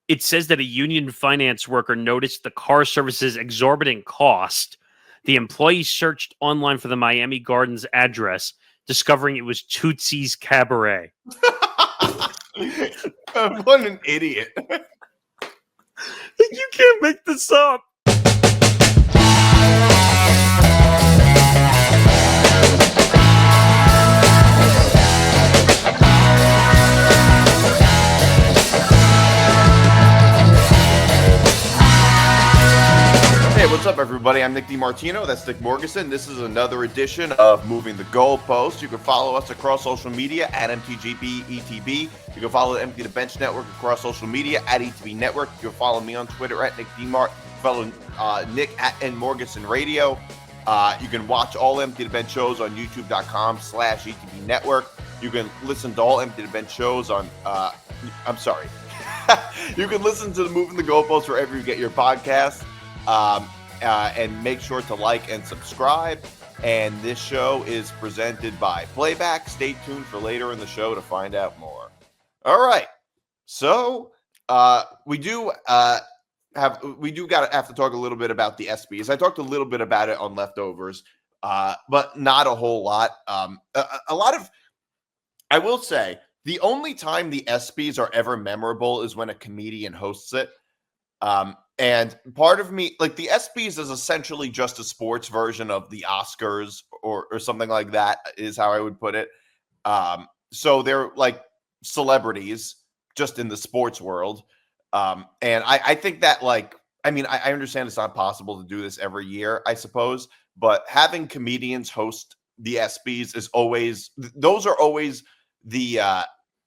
it says that a union finance worker noticed the car service's exorbitant cost. The employee searched online for the Miami Gardens address, discovering it was Tootsie's Cabaret. What an idiot. You can't make this up. Hey, what's up, everybody? I'm Nick DiMartino. That's Nick Morgasen. This is another edition of Moving the Goalpost. You can follow us across social media at MTGBETB. You can follow the Empty the Bench Network across social media at ETB Network. You can follow me on Twitter at Nick DiMart. Follow Nick at Morgasen Radio. You can watch all Empty the Bench shows on YouTube.com/ETB Network. You can listen to all Empty the Bench shows on, you can listen to the Moving the Goalpost wherever you get your podcasts. And make sure to like and subscribe. And this show is presented by Playback. Stay tuned for later in the show to find out more. All right. So we do have to talk a little bit about the ESPYs. I talked a little bit about it on Leftovers, but not a whole lot. A lot of, I will say, the only time the ESPYs are ever memorable is when a comedian hosts it. And part of me, like, the ESPYs is essentially just a sports version of the Oscars or something like that, is how I would put it. So they're like celebrities just in the sports world. And I think that, like, I mean, I understand it's not possible to do this every year, I suppose, but having comedians host the ESPYs is always, those are always the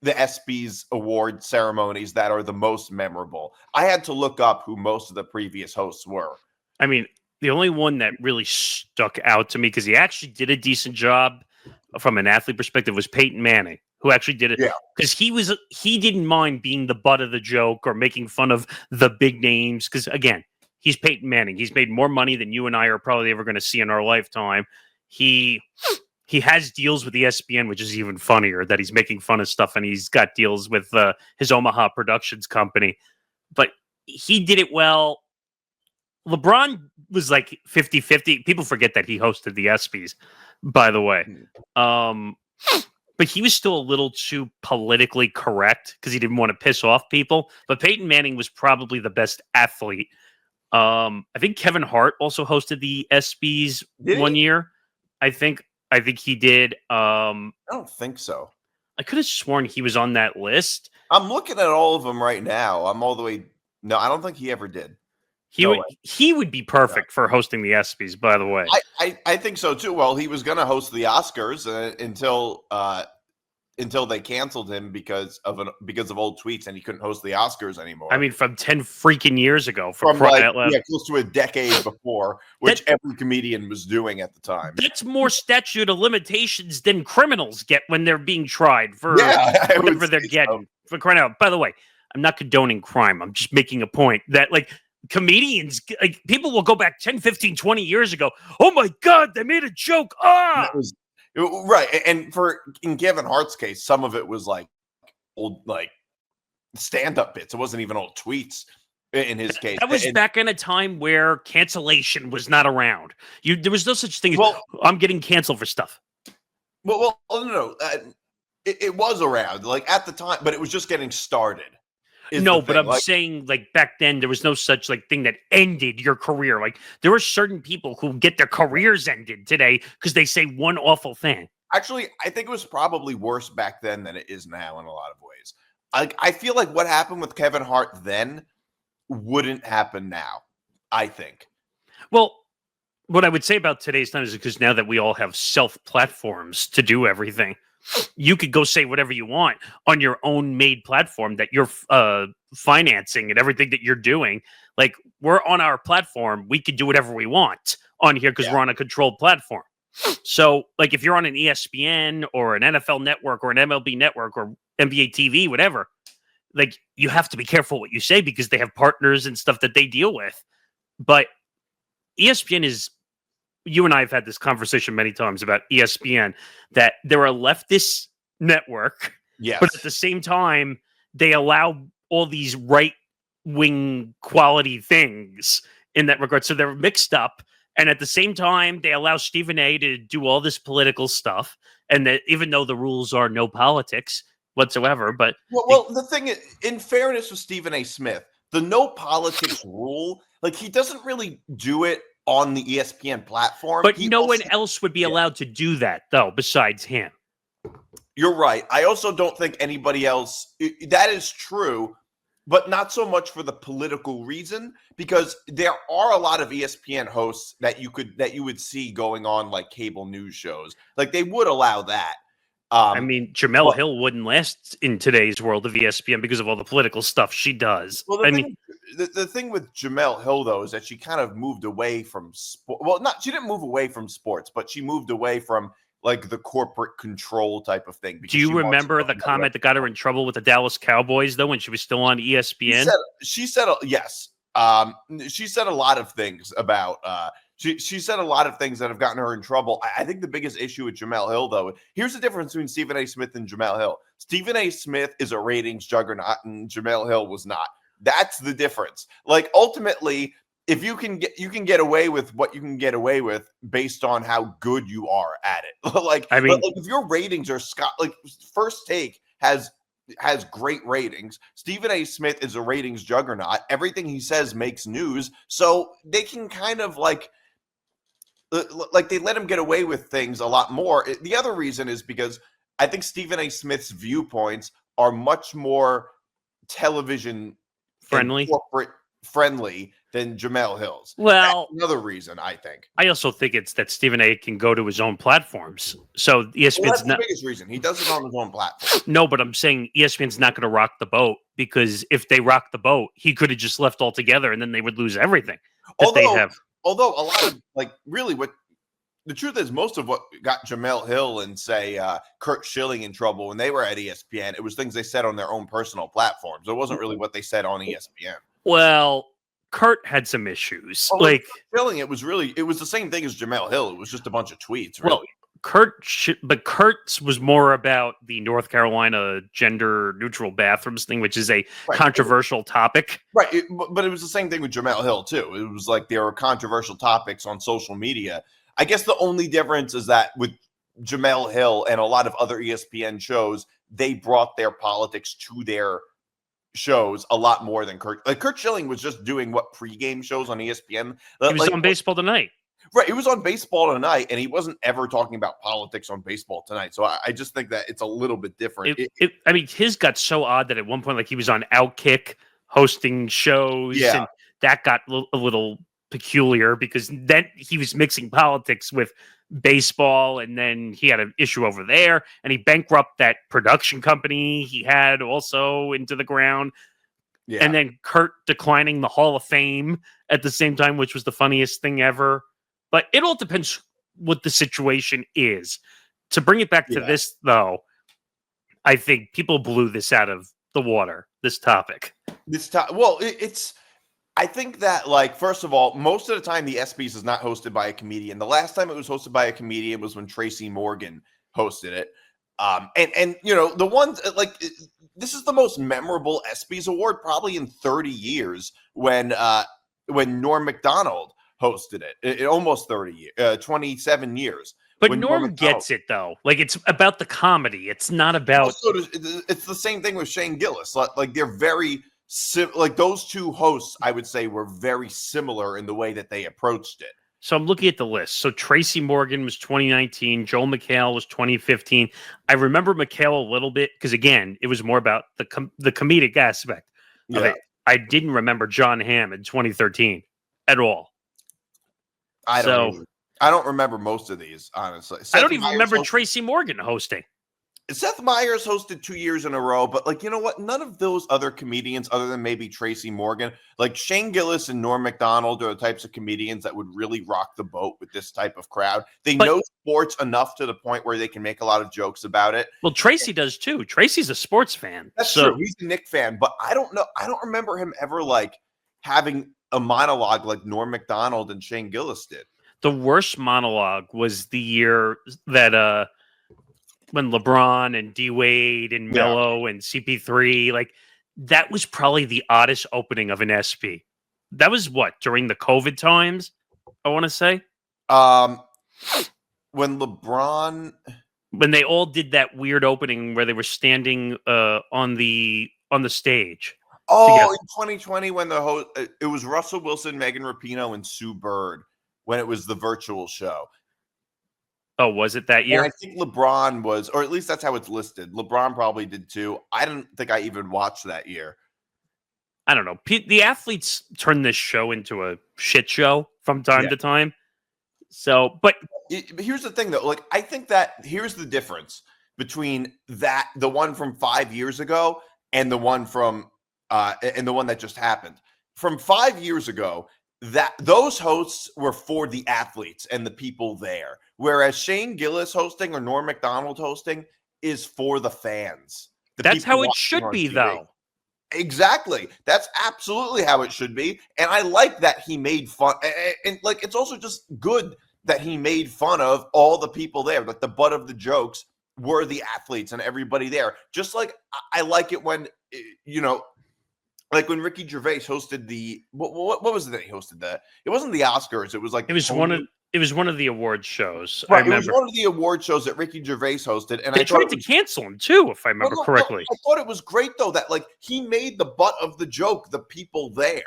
ESPYs award ceremonies that are the most memorable. I had to look up who most of the previous hosts were. I mean, the only one that really stuck out to me, because he actually did a decent job from an athlete perspective, was Peyton Manning, who actually did it. Because he didn't mind being the butt of the joke or making fun of the big names. Because, again, he's Peyton Manning. He's made more money than you and I are probably ever going to see in our lifetime. He has deals with ESPN, which is even funnier, that he's making fun of stuff, and he's got deals with his Omaha Productions company. But he did it well. LeBron was like 50-50. People forget that he hosted the ESPYs, by the way. But he was still a little too politically correct because he didn't want to piss off people. But Peyton Manning was probably the best athlete. I think Kevin Hart also hosted the ESPYs one year. I think he did. I don't think so. I could have sworn he was on that list. I'm looking at all of them right now. I'm all the way. No, I don't think he ever did. He would be perfect for hosting the ESPYs, by the way. I think so too. Well, he was going to host the Oscars until they canceled him because of old tweets, and he couldn't host the Oscars anymore. I mean, from 10 freaking years ago, from close to a decade before, which every comedian was doing at the time. That's more statute of limitations than criminals get when they're being tried for whatever they're getting. For crying out. By the way, I'm not condoning crime. I'm just making a point that, like, comedians, like, people will go back 10, 15, 20 years ago. Oh my God, they made a joke. Right. And in Kevin Hart's case, some of it was like old, like, stand-up bits. It wasn't even old tweets in his case. That was back in a time where cancellation was not around. There was no such thing as, I'm getting canceled for stuff. Well, no. It was around, like, at the time, but it was just getting started. No, but I'm saying, like, back then there was no such, like, thing that ended your career. Like, there are certain people who get their careers ended today because they say one awful thing. Actually, I think it was probably worse back then than it is now in a lot of ways. I feel like what happened with Kevin Hart then wouldn't happen now, I think. Well, what I would say about today's time is because now that we all have self-platforms to do everything, you could go say whatever you want on your own made platform that you're financing and everything that you're doing. Like, we're on our platform. We could do whatever we want on here because we're on a controlled platform. So, like, if you're on an ESPN or an NFL network or an MLB network or NBA TV, whatever, like, you have to be careful what you say because they have partners and stuff that they deal with. But ESPN is, you and I have had this conversation many times about ESPN, that they're a leftist network, but at the same time, they allow all these right wing quality things in that regard. So they're mixed up. And at the same time, they allow Stephen A to do all this political stuff. And that even though the rules are no politics whatsoever, but the thing is, in fairness with Stephen A. Smith, the no politics rule, like he doesn't really do it on the ESPN platform. But no one else would be allowed to do that, though, besides him. You're right. I also don't think anybody else. That is true, but not so much for the political reason, because there are a lot of ESPN hosts that you would see going on like cable news shows. Like they would allow that. I mean, Jemele Hill wouldn't last in today's world of ESPN because of all the political stuff she does. Well, the thing with Jemele Hill, though, is that she kind of moved away from sport. Well, she didn't move away from sports, but she moved away from like the corporate control type of thing. Do you remember the comment that got her in trouble with the Dallas Cowboys, though, when she was still on ESPN? She said yes. She said a lot of things about She said a lot of things that have gotten her in trouble. I think the biggest issue with Jemele Hill, though, here's the difference between Stephen A. Smith and Jemele Hill. Stephen A. Smith is a ratings juggernaut, and Jemele Hill was not. That's the difference. Like ultimately, if you can get away with what you can get away with based on how good you are at it. Like if your ratings are First Take has great ratings. Stephen A. Smith is a ratings juggernaut. Everything he says makes news, so they can kind of like they let him get away with things a lot more. The other reason is because I think Stephen A. Smith's viewpoints are much more television friendly, corporate friendly than Jemele Hill's. Well, that's another reason I think. I also think it's that Stephen A. can go to his own platforms. So ESPN's that's the biggest reason. He does it on his own platform. No, but I'm saying ESPN's not going to rock the boat, because if they rock the boat, he could have just left altogether, and then they would lose everything that they have. Although a lot of really what the truth is, most of what got Jemele Hill and say Curt Schilling in trouble when they were at ESPN, it was things they said on their own personal platforms. It wasn't really what they said on ESPN. Well, Curt had some issues. Schilling, it was the same thing as Jemele Hill. It was just a bunch of tweets. Really. Well, Kurt's was more about the North Carolina gender neutral bathrooms thing, which is a controversial topic. Right. But it was the same thing with Jemele Hill, too. It was like there were controversial topics on social media. I guess the only difference is that with Jemele Hill and a lot of other ESPN shows, they brought their politics to their shows a lot more than Curt. Like Curt Schilling was just doing pregame shows on ESPN. He was on Baseball Tonight. Right, he was on Baseball Tonight, and he wasn't ever talking about politics on Baseball Tonight. So I just think that it's a little bit different. I mean, his got so odd that at one point, he was on Outkick hosting shows, and that got a little peculiar, because then he was mixing politics with baseball, and then he had an issue over there, and he bankrupted that production company he had also into the ground. Yeah. And then Curt declining the Hall of Fame at the same time, which was the funniest thing ever. But it all depends what the situation is. To bring it back to this, though, I think people blew this out of the water, this topic. I think that, first of all, most of the time the ESPYs is not hosted by a comedian. The last time it was hosted by a comedian was when Tracy Morgan hosted it. And the ones, this is the most memorable ESPYs award probably in 30 years when Norm McDonald hosted it. Almost 30 years, 27 years. But Norm gets it, though. It's about the comedy. It's not about... It's the same thing with Shane Gillis. They're very... those two hosts, I would say, were very similar in the way that they approached it. So I'm looking at the list. So Tracy Morgan was 2019. Joel McHale was 2015. I remember McHale a little bit because, again, it was more about the comedic aspect of it. I didn't remember John Hamm in 2013 at all. I don't remember most of these, honestly. I don't even remember Tracy Morgan hosting. Seth Meyers hosted 2 years in a row, but you know what? None of those other comedians, other than maybe Tracy Morgan, Shane Gillis and Norm McDonald, are the types of comedians that would really rock the boat with this type of crowd. They know sports enough to the point where they can make a lot of jokes about it. Well, Tracy does too. Tracy's a sports fan. That's true. He's a Knicks fan, but I don't know. I don't remember him ever having a monologue like Norm McDonald and Shane Gillis did. The worst monologue was the year that when LeBron and D Wade and Melo and CP3, that was probably the oddest opening of an ESPY. That was what, during the COVID times, I want to say? When LeBron... When they all did that weird opening where they were standing on the stage. Oh, together. In 2020 when the host... It was Russell Wilson, Megan Rapinoe, and Sue Bird when it was the virtual show. Oh, was it that year? And I think LeBron was, or at least that's how it's listed. LeBron probably did too. I didn't think I even watched that year. I don't know. The athletes turn this show into a shit show from time to time. So, but here's the thing, though. Like, I think that here's the difference between the one from 5 years ago and the one from and the one that just happened. From 5 years ago, that those hosts were for the athletes and the people there, whereas Shane Gillis hosting or Norm Macdonald hosting is for the fans. That's how it should be, though. Exactly. That's absolutely how it should be. And I like that he made fun. And like, it's also just good that he made fun of all the people there. Like, the butt of the jokes were the athletes and everybody there. Just like I like it when, like when Ricky Gervais hosted the what was it that he hosted that? It wasn't the Oscars. It was like it was one of the award shows. Right, I remember. It was one of the award shows that Ricky Gervais hosted, and they tried to cancel him too, if I remember correctly. I thought it was great though that like he made the butt of the joke the people there,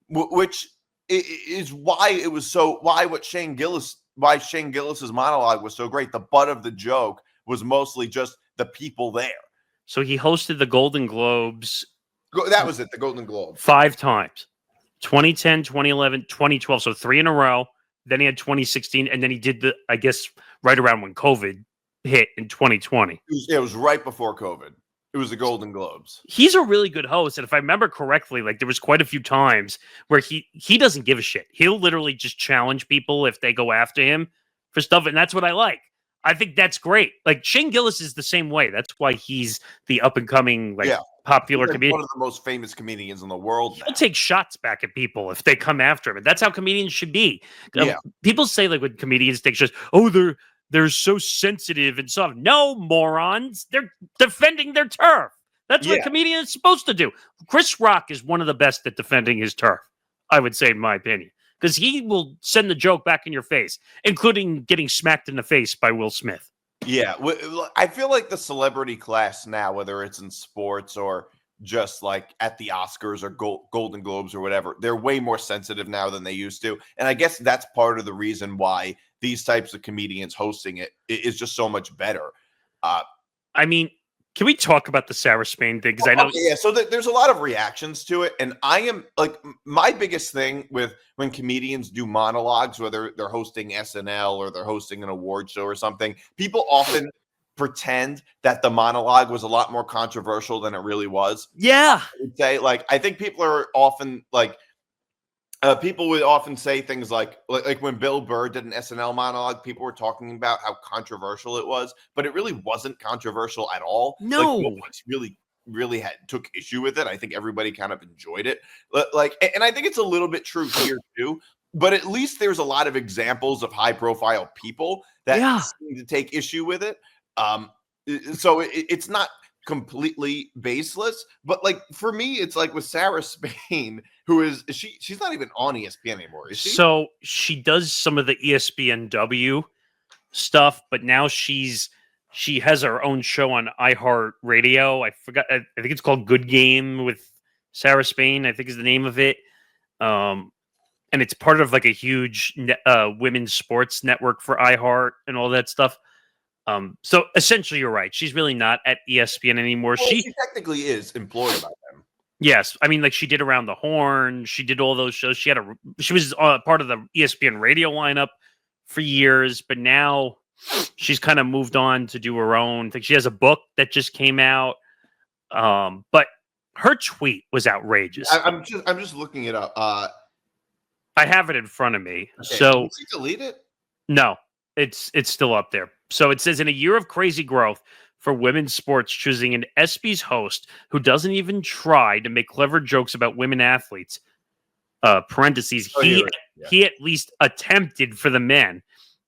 which is why it was so why Shane Gillis's monologue was so great. The butt of the joke was mostly just the people there. So he hosted the Golden Globes. That was it, the Golden Globe. 5 times. 2010, 2011, 2012. So 3 in a row. Then he had 2016. And then he did I guess, right around when COVID hit in 2020. It was right before COVID. It was the Golden Globes. He's a really good host. And if I remember correctly, like there was quite a few times where he doesn't give a shit. He'll literally just challenge people if they go after him for stuff. And that's what I like. I think that's great. Like Shane Gillis is the same way. That's why he's the up and coming, popular comedian. One of the most famous comedians in the world. He'll take shots back at people if they come after him. And that's how comedians should be. Yeah. People say like when comedians take shots, oh, they're so sensitive and soft. No, morons. They're defending their turf. That's what comedians are supposed to do. Chris Rock is one of the best at defending his turf, I would say, in my opinion. Because he will send the joke back in your face, including getting smacked in the face by Will Smith. Yeah, I feel like the celebrity class now, whether it's in sports or just like at the Oscars or Golden Globes or whatever, they're way more sensitive now than they used to. And I guess that's part of the reason why these types of comedians hosting it is just so much better. I mean, can we talk about the Sarah Spain thing? Because I know, so there's a lot of reactions to it, and I am like my biggest thing with when comedians do monologues, whether they're hosting SNL or they're hosting an award show or something, people often pretend that the monologue was a lot more controversial than it really was. Yeah, I would say I think people are often like. People would often say things like when Bill Burr did an SNL monologue, people were talking about how controversial it was, but it really wasn't controversial at all. No, really took issue with it. I think everybody kind of enjoyed it. And I think it's a little bit true here too. But at least there's a lot of examples of high-profile people that seem to take issue with it. So it's not completely baseless, but like for me it's like with Sarah Spain, who she's not even on ESPN anymore, is she? So she does some of the ESPNW stuff, but now she has her own show on iHeartRadio. I forgot, I think it's called Good Game with Sarah Spain, I think is the name of it. And it's part of like a huge women's sports network for iHeart and all that stuff. So essentially, you're right. She's really not at ESPN anymore. Well, she technically is employed by them. Yes, I mean, like she did Around the Horn. She did all those shows. She was part of the ESPN radio lineup for years, but now she's kind of moved on to do her own thing. She has a book that just came out. But her tweet was outrageous. I'm just looking it up. I have it in front of me. Okay. So did you delete it? No, it's still up there. So it says, in a year of crazy growth for women's sports, choosing an ESPYs host who doesn't even try to make clever jokes about women athletes, parentheses, he at least attempted for the men.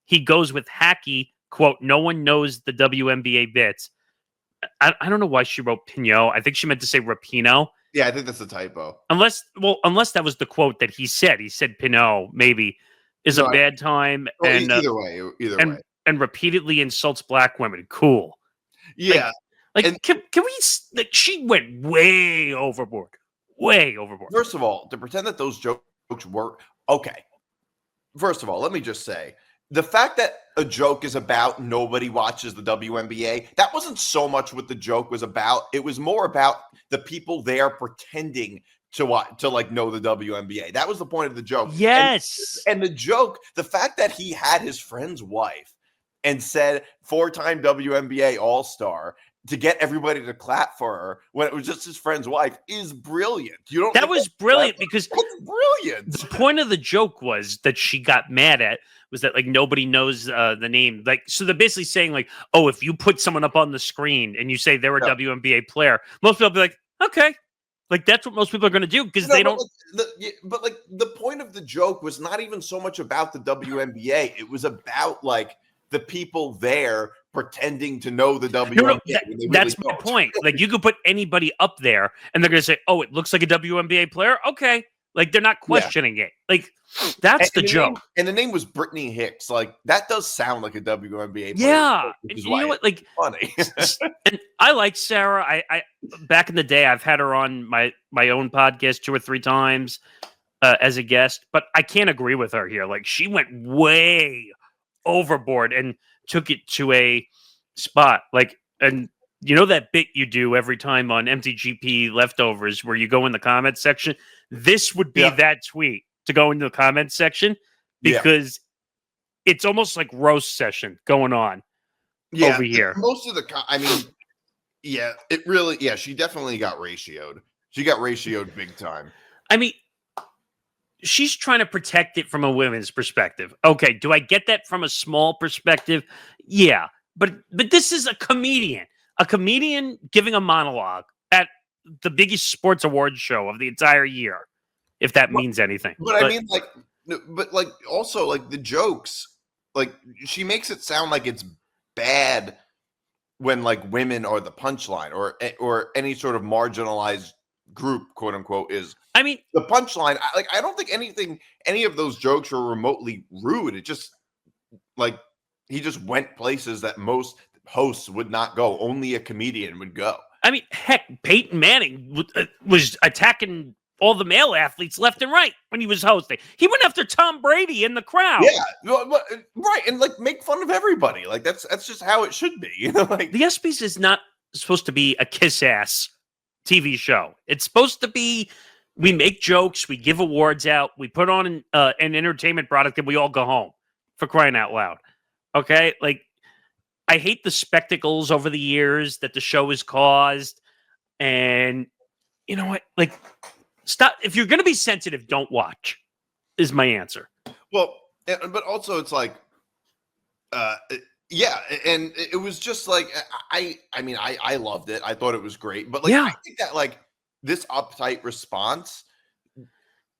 He goes with hacky, quote, no one knows the WNBA bits. I don't know why she wrote Pinot. I think she meant to say Rapino. Yeah, I think that's a typo. Unless that was the quote that he said. He said Pinot maybe is a bad time, and either way, and repeatedly insults black women. Cool. Yeah. Like can we? Like, she went way overboard. Way overboard. First of all, to pretend that those jokes were okay. First of all, let me just say the fact that a joke is about nobody watches the WNBA, that wasn't so much what the joke was about. It was more about the people there pretending to like know the WNBA. That was the point of the joke. Yes. And the joke, the fact that he had his friend's wife and said 4-time WNBA All-Star to get everybody to clap for her when it was just his friend's wife is brilliant. You don't. That was brilliant because that's brilliant. The point of the joke was that she got mad at was that like nobody knows the name. Like, so they're basically saying like, oh, if you put someone up on the screen and you say they're a WNBA player, most people will be like, okay. Like, that's what most people are going to do because they don't. But the point of the joke was not even so much about the WNBA. It was about like the people there pretending to know the WNBA. That's my point. Like, you could put anybody up there and they're going to say, oh, it looks like a WNBA player. Okay. Like, they're not questioning it. Like, that's the joke. And the name was Brittany Hicks. Like, that does sound like a WNBA player. Yeah. And you know what? Like, funny. And I like Sarah. I back in the day, I've had her on my own podcast 2 or 3 times as a guest, but I can't agree with her here. Like, she went way overboard and took it to a spot. Like, and you know that bit you do every time on MTGP Leftovers where you go in the comments section? This would be that tweet to go into the comments section because it's almost like roast session going on over here. Most of the, it really, she definitely got ratioed. She got ratioed big time. I mean, she's trying to protect it from a women's perspective. Okay, do I get that from a small perspective? Yeah, but this is a comedian giving a monologue at the biggest sports awards show of the entire year, if that means anything. But I mean, also like the jokes, like she makes it sound like it's bad when like women are the punchline or any sort of marginalized group, quote unquote, is. I mean, the punchline. I don't think any of those jokes were remotely rude. It just like he just went places that most hosts would not go. Only a comedian would go. I mean, heck, Peyton Manning was attacking all the male athletes left and right when he was hosting. He went after Tom Brady in the crowd. Yeah, right, and like make fun of everybody. Like that's just how it should be. You know, like the ESPYs is not supposed to be a kiss ass TV show. It's supposed to be. We make jokes, we give awards out, we put on an entertainment product, and we all go home, for crying out loud. Okay? Like, I hate the spectacles over the years that the show has caused. And you know what? Like, stop. If you're going to be sensitive, don't watch, is my answer. Well, but also it's like, and it was just like, I loved it. I thought it was great. But like, I think that like, this uptight response,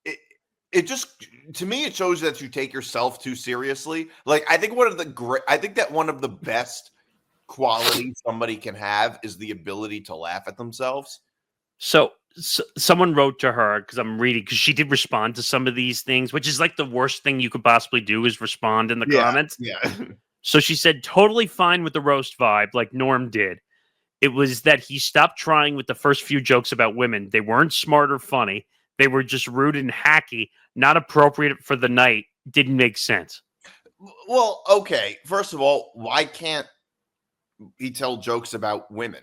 it just, to me, it shows that you take yourself too seriously. Like, I think that one of the best qualities somebody can have is the ability to laugh at themselves. So someone wrote to her, because I'm reading, because she did respond to some of these things, which is like the worst thing you could possibly do is respond in the comments. Yeah. So she said, totally fine with the roast vibe, like Norm did. It was that he stopped trying with the first few jokes about women. They weren't smart or funny. They were just rude and hacky, not appropriate for the night. Didn't make sense. Well, okay. First of all, why can't he tell jokes about women?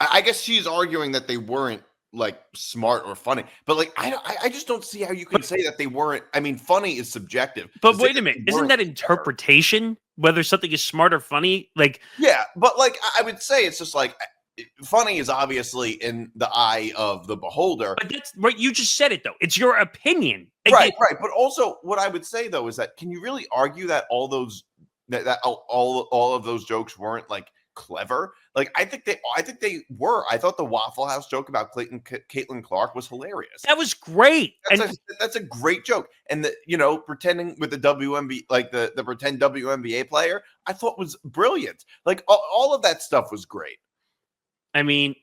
I guess she's arguing that they weren't like smart or funny, but like I just don't see how you can say that they weren't. I mean, funny is subjective. But wait a minute, isn't that interpretation? Whether something is smart or funny, like but like I would say it's just like funny is obviously in the eye of the beholder. But that's right. You just said it though. It's your opinion, right? But also, what I would say though is that can you really argue that all of those jokes weren't like clever? Like I think they were. I thought the Waffle House joke about Caitlin Clark was hilarious. That was great. That's a great joke. And pretending with the WNBA, like the pretend WNBA player, I thought was brilliant. Like all of that stuff was great. I mean,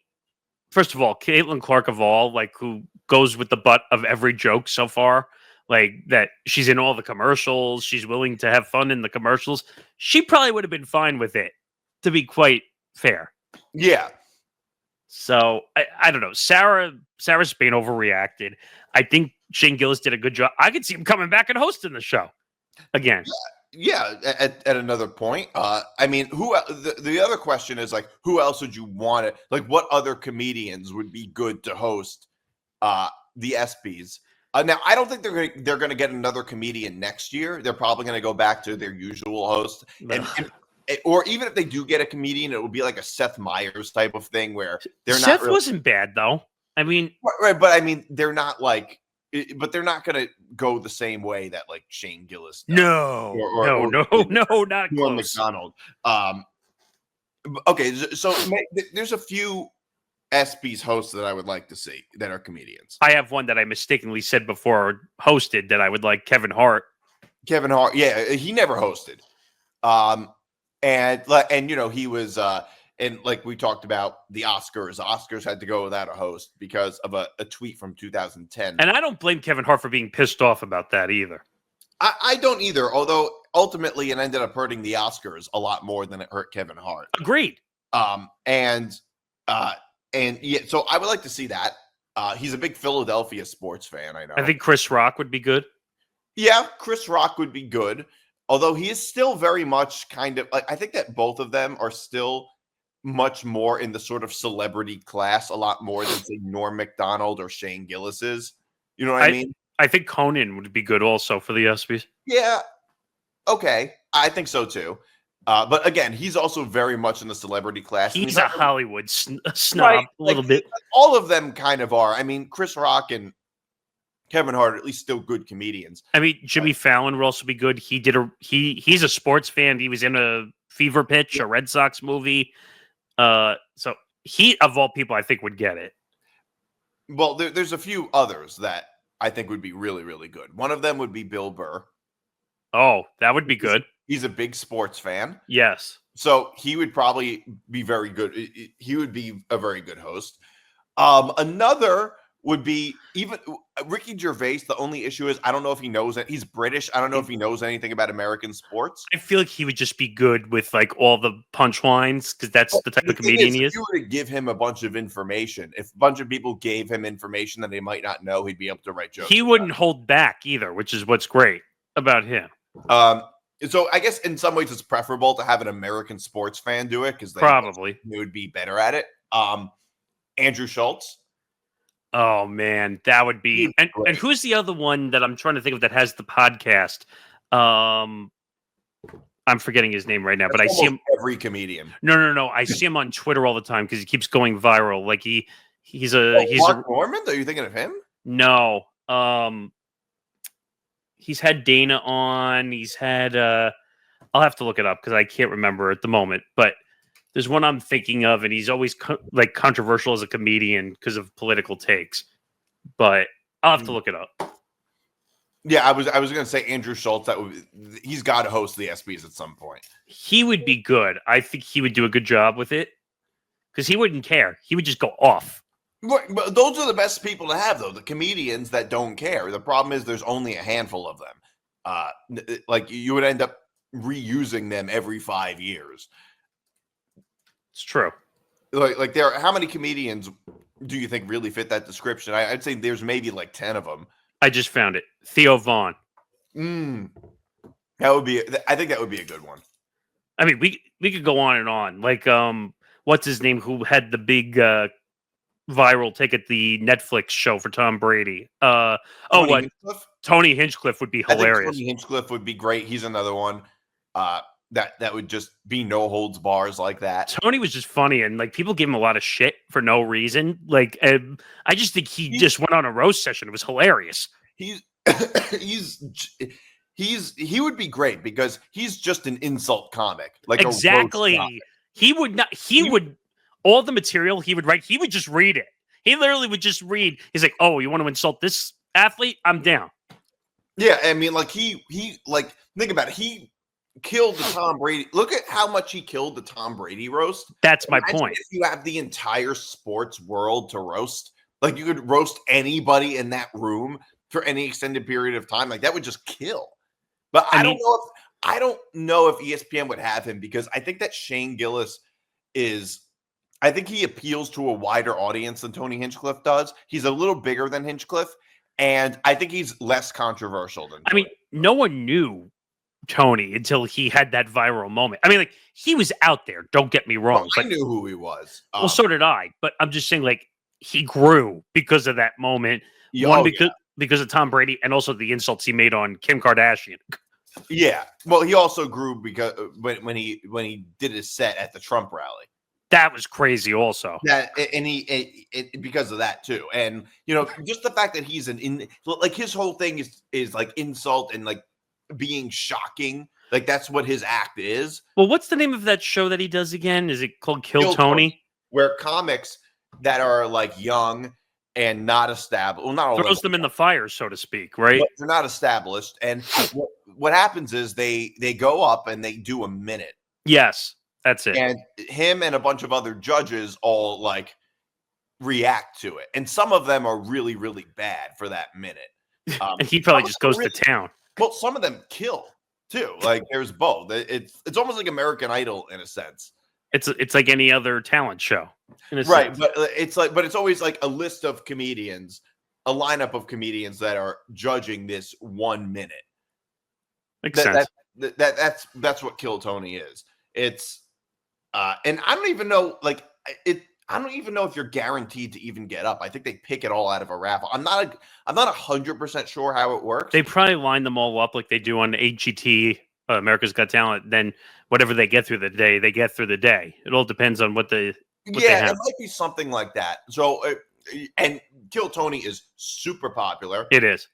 first of all, Caitlin Clark of all, like, who goes with the butt of every joke so far, like that she's in all the commercials, she's willing to have fun in the commercials. She probably would have been fine with it, to be quite fair. Yeah. So I don't know. Sarah's being overreacted. I think Shane Gillis did a good job. I could see him coming back and hosting the show again. Yeah, at another point. I mean, the other question is, like, who else would you want it? Like, what other comedians would be good to host the ESPYs? Now, I don't think they're going to get another comedian next year. They're probably going to go back to their usual host, or even if they do get a comedian, it would be like a Seth Meyers type of thing where Seth wasn't bad though. I mean, right, but I mean, they're not like. But they're not going to go the same way that like Shane Gillis does. No, not close. McDonald. Okay, so there's a few ESPYs hosts that I would like to see that are comedians. I have one that I mistakenly said before hosted that I would like, Kevin Hart. Kevin Hart, yeah, he never hosted. And you know, he was and like we talked about the Oscars had to go without a host because of a tweet from 2010. And I don't blame Kevin Hart for being pissed off about that either. I don't either, although ultimately it ended up hurting the Oscars a lot more than it hurt Kevin Hart. Agreed. And yeah, so I would like to see that. He's a big Philadelphia sports fan, I know. I think Chris Rock would be good. Yeah, Chris Rock would be good. Although he is still very much kind of, I think that both of them are still much more in the sort of celebrity class, a lot more than say Norm Macdonald or Shane Gillis is. You know what I mean? I think Conan would be good also for the ESPYs. Yeah. Okay. I think so too. But again, he's also very much in the celebrity class. He's a Hollywood snob, a little bit. All of them kind of are. I mean, Chris Rock and Kevin Hart are at least still good comedians. I mean, Jimmy Fallon would also be good. He's a sports fan. He was in a Fever Pitch, a Red Sox movie. So he, of all people, I think would get it. Well, there's a few others that I think would be really, really good. One of them would be Bill Burr. Oh, that would be good. He's a big sports fan. Yes. So he would probably be very good. He would be a very good host. Another would be even Ricky Gervais. The only issue is I don't know if he knows it. He's British. I don't know if he knows anything about American sports. I feel like he would just be good with like all the punchlines because that's the type of comedian he is. If you were to give him a bunch of information, if a bunch of people gave him information that they might not know, he'd be able to write jokes. He wouldn't hold back either, which is what's great about him. So I guess in some ways it's preferable to have an American sports fan do it because probably they would be better at it. Andrew Schultz. Oh man, that would be. And who's the other one that I'm trying to think of that has the podcast? I'm forgetting his name right now, but I see him every comedian. No. I see him on Twitter all the time because he keeps going viral. Like he's Mark Norman. Are you thinking of him? No. He's had Dana on. He's had. I'll have to look it up because I can't remember at the moment. But there's one I'm thinking of, and he's always like controversial as a comedian because of political takes. But I'll have to look it up. Yeah, I was going to say Andrew Schultz. He's got to host the ESPYs at some point. He would be good. I think he would do a good job with it because he wouldn't care. He would just go off. But those are the best people to have, though, the comedians that don't care. The problem is there's only a handful of them. Like you would end up reusing them every 5 years. It's true. Like how many comedians do you think really fit that description? I'd say there's maybe like 10 of them. I just found it. Theo Vaughn. That would be. I think that would be a good one. I mean, we could go on and on. Like, what's his name? Who had the big viral take at the Netflix show for Tom Brady? Tony Hinchcliffe would be hilarious. Tony Hinchcliffe would be great. He's another one. That would just be no holds bars like that. Tony was just funny, and like people gave him a lot of shit for no reason. Like, I just think he just went on a roast session. It was hilarious. He would be great because he's just an insult comic. Like exactly. He would all the material he would write. He would just read it. He literally would just read. He's like, "Oh, you want to insult this athlete? I'm down." Yeah, I mean, like he like think about it. killed the Tom Brady. Look at how much he killed the Tom Brady roast. That's my Imagine point. if you have the entire sports world to roast, like you could roast anybody in that room for any extended period of time, like that would just kill. But I don't know if ESPN would have him, because I think that Shane Gillis I think he appeals to a wider audience than Tony Hinchcliffe does. He's a little bigger than Hinchcliffe, and I think he's less controversial than Tony. No one knew Tony until he had that viral moment. I mean, like, he was out there, don't get me wrong. Well, I knew who he was. Well, so did I. But I'm just saying, like, he grew because of that moment. Because of Tom Brady, and also the insults he made on Kim Kardashian. Yeah. Well, he also grew because when he did his set at the Trump rally. That was crazy also. Yeah, and he because of that too. And just the fact that he's like his whole thing is like insult and like being shocking. Like that's what his act is. Well, what's the name of that show that he does again? Is it called Kill Tony? Where comics that are like young and not established, well, not all throws them in the fire, so to speak, right? But they're not established. And what happens is they go up and they do a minute. Yes. That's it. And him and a bunch of other judges all like react to it. And some of them are really, really bad for that minute. And he probably just goes to town. Well, some of them kill too. Like there's both. It's almost like American Idol in a sense. It's like any other talent show. Right. But it's always like a list of comedians, a lineup of comedians that are judging this 1 minute. Makes sense. That's what Kill Tony is. It's and I don't even know, I don't even know if you're guaranteed to even get up. I think they pick it all out of a raffle. I'm not 100% sure how it works. They probably line them all up like they do on AGT, America's Got Talent. Then whatever they get through the day, they get through the day. It all depends on what they have. It might be something like that. So, and Kill Tony is super popular. It is.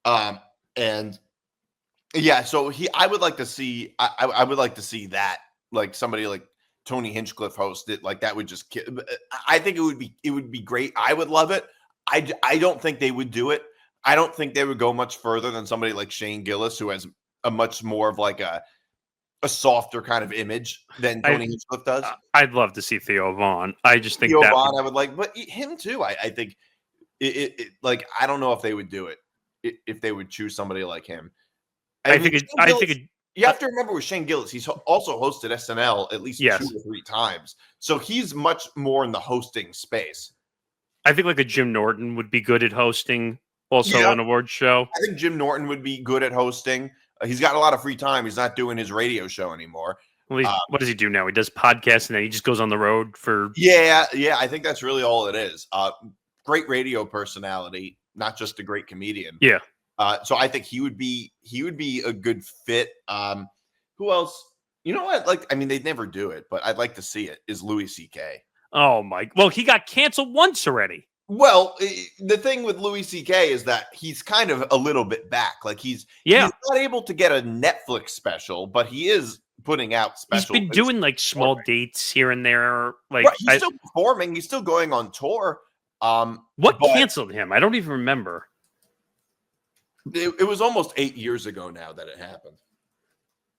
And yeah, so I would like to see. I would like to see that, like somebody like Tony Hinchcliffe host it. Like that would just. I think it would be great. I would love it. I don't think they would do it. I don't think they would go much further than somebody like Shane Gillis, who has a much more of like a softer kind of image than Tony Hinchcliffe does. I'd love to see Theo Vaughn. I just think Theo Vaughn, I would like, but him too. I think it like I don't know if they would do it if they would choose somebody like him. I think you have to remember with Shane Gillis, he's also hosted SNL at least 2 or 3 times, so he's much more in the hosting space. I think like a Jim Norton would be good at hosting, also an award show. I think Jim Norton would be good at hosting. He's got a lot of free time. He's not doing his radio show anymore. Well, what does he do now? He does podcasts and then he just goes on the road for. Yeah. I think that's really all it is. Great radio personality, not just a great comedian. Yeah. So I think he would be a good fit. Who else? You know what? Like, I mean, they'd never do it, but I'd like to see it. Is Louis C.K. Oh my! Well, he got canceled once already. Well, the thing with Louis C.K. is that he's kind of a little bit back. Like he's not able to get a Netflix special, but he is putting out specials. He's been doing like small dates here and there. Like he's still performing. He's still going on tour. What canceled him? I don't even remember. It was almost 8 years ago now that it happened.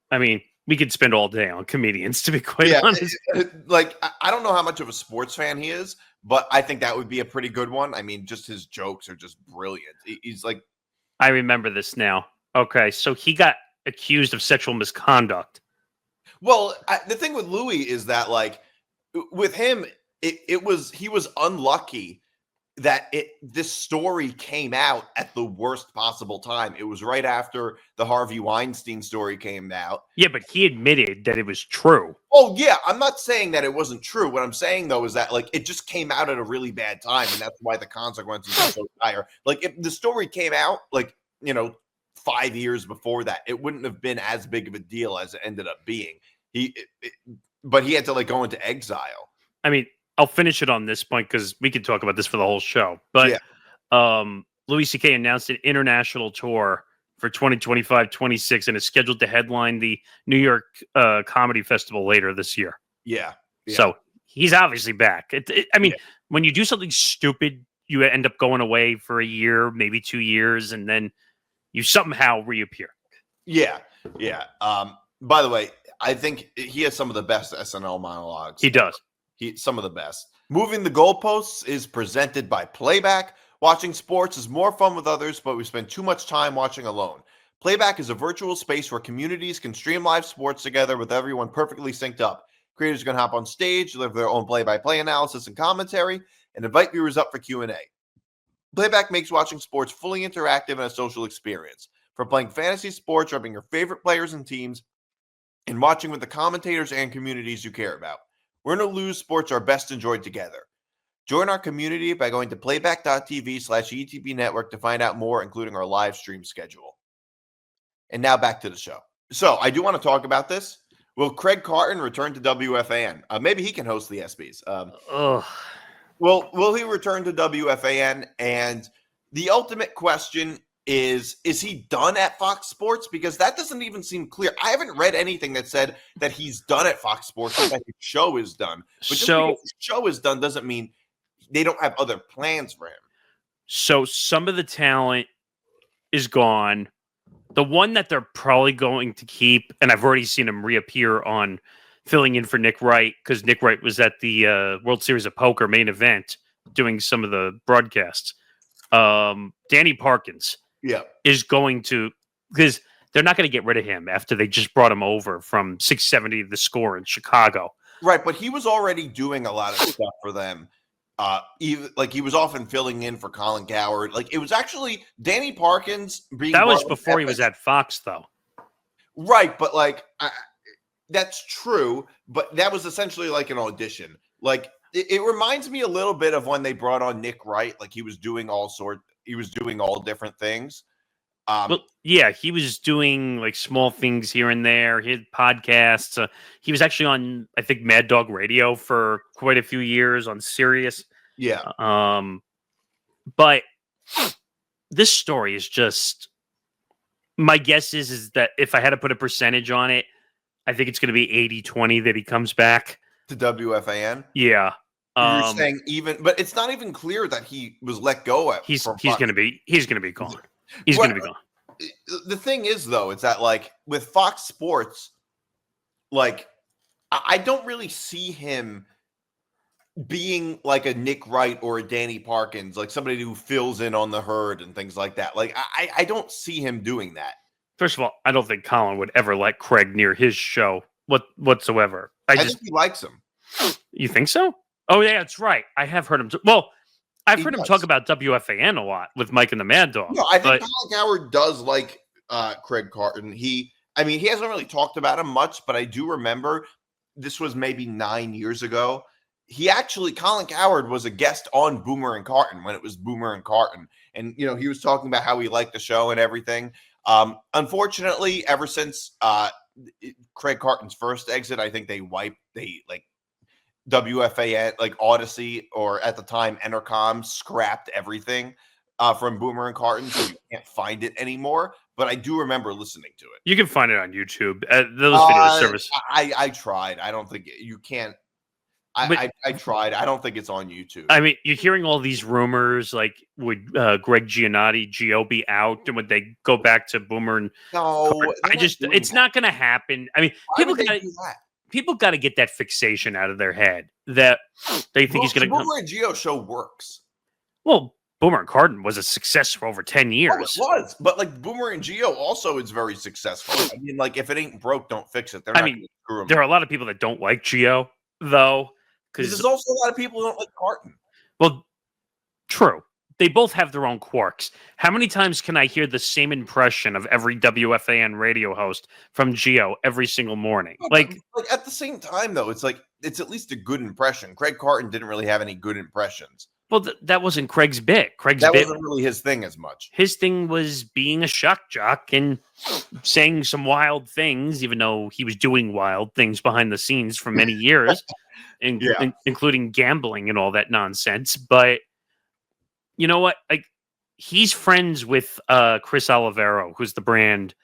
I mean, we could spend all day on comedians, to be quite honest. Like, I don't know how much of a sports fan he is, but I think that would be a pretty good one. I mean, just his jokes are just brilliant. He's like... I remember this now. Okay, so he got accused of sexual misconduct. Well, the thing with Louis is that, like, with him, he was unlucky that this story came out at the worst possible time. It was right after the Harvey Weinstein story came out. Yeah, but he admitted that it was true. Oh, yeah. I'm not saying that it wasn't true. What I'm saying, though, is that, like, it just came out at a really bad time, and that's why the consequences are so dire. Like, if the story came out, like, 5 years before that, it wouldn't have been as big of a deal as it ended up being. But he had to, like, go into exile. I mean, I'll finish it on this point because we could talk about this for the whole show. But Louis C.K. announced an international tour for 2025-26 and is scheduled to headline the New York Comedy Festival later this year. Yeah. So he's obviously back. When you do something stupid, you end up going away for a year, maybe 2 years, and then you somehow reappear. Yeah. By the way, I think he has some of the best SNL monologues. He does. Some of the best. Moving the Goalposts is presented by Playback. Watching sports is more fun with others, but we spend too much time watching alone. Playback is a virtual space where communities can stream live sports together with everyone perfectly synced up. Creators can hop on stage, deliver their own play-by-play analysis and commentary, and invite viewers up for Q&A. Playback makes watching sports fully interactive and a social experience. From playing fantasy sports, rubbing your favorite players and teams, and watching with the commentators and communities you care about. Win or lose, sports are best enjoyed together. Join our community by going to playback.tv/ETB network to find out more, including our live stream schedule. And now back to the show. So I do want to talk about this. Will Craig Carton return to WFAN? Maybe he can host the ESPYs. Will he return to WFAN? And the ultimate question is he done at Fox Sports? Because that doesn't even seem clear. I haven't read anything that said that he's done at Fox Sports or that his show is done. But just because his show is done doesn't mean they don't have other plans for him. So some of the talent is gone. The one that they're probably going to keep, and I've already seen him reappear on filling in for Nick Wright, because Nick Wright was at the World Series of Poker main event doing some of the broadcasts. Danny Parkins is going to, because they're not going to get rid of him after they just brought him over from 670 The Score in Chicago. Right, but he was already doing a lot of stuff for them. He was often filling in for Colin Cowherd. Like, it was actually Danny Parkins being. That was before he was at Fox, though. Right, but that's true. But that was essentially like an audition. Like, it reminds me a little bit of when they brought on Nick Wright. Like, he was doing all different things. He was doing like small things here and there. His podcasts. He was actually on, I think, Mad Dog Radio for quite a few years on Sirius. Yeah. But this story is just. My guess is that if I had to put a percentage on it, I think it's going to be 80-20 that he comes back to WFAN. Yeah. You're saying but it's not even clear that he was let go at. He's going to be gone. He's going to be gone. The thing is, though, it's that like with Fox Sports, like I don't really see him being like a Nick Wright or a Danny Parkins, like somebody who fills in on the herd and things like that. Like I don't see him doing that. First of all, I don't think Colin would ever let Craig near his show whatsoever. I think he likes him. You think so? Oh yeah, that's right. I have heard him. I've heard him talk about WFAN a lot with Mike and the Mad Dog. No, I think Colin Cowherd does like Craig Carton. He hasn't really talked about him much, but I do remember this was maybe 9 years ago. Colin Cowherd was a guest on Boomer and Carton when it was Boomer and Carton. And, he was talking about how he liked the show and everything. Unfortunately, ever since Craig Carton's first exit, I think they WFAN, like Odyssey, or at the time Entercom, scrapped everything from Boomer and Carton, so you can't find it anymore. But I do remember listening to it. You can find it on YouTube. Those video services. I tried. I don't think you can. I tried. I don't think it's on YouTube. I mean, you're hearing all these rumors, like would Greg Gio be out, and would they go back to Boomer and? No, it's not going to happen. I mean, people got to get that fixation out of their head that they think he's going to. Boomer and Gio show works. Well, Boomer and Carton was a success for over 10 years. Oh, it was, but like Boomer and Gio also is very successful. I mean, like if it ain't broke, don't fix it. There are a lot of people that don't like Gio, though. Because there's also a lot of people who don't like Carton. Well, true. They both have their own quirks. How many times can I hear the same impression of every WFAN radio host from Gio every single morning? Like at the same time, though, it's like it's at least a good impression. Craig Carton didn't really have any good impressions. Well, that wasn't Craig's bit. That wasn't really his thing as much. His thing was being a shock jock and saying some wild things, even though he was doing wild things behind the scenes for many years. Including gambling and all that nonsense. But you know what? Like he's friends with Chris Olivero, who's the brand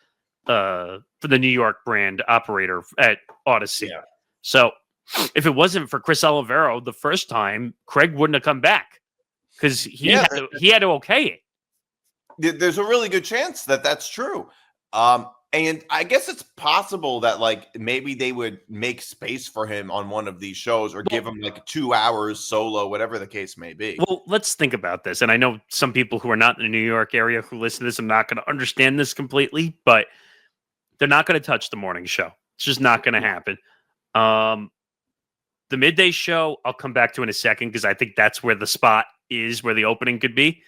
for the New York brand operator at Odyssey. Yeah. So if it wasn't for Chris Olivero the first time, Craig wouldn't have come back because he had to okay it. There's a really good chance that that's true. And I guess it's possible that like maybe they would make space for him on one of these shows or give him like 2 hours solo, whatever the case may be. Well, let's think about this. And I know some people who are not in the New York area who listen to this are not going to understand this completely, but they're not going to touch the morning show. It's just not going to happen. The midday show, I'll come back to in a second because I think that's where the spot is, where the opening could be.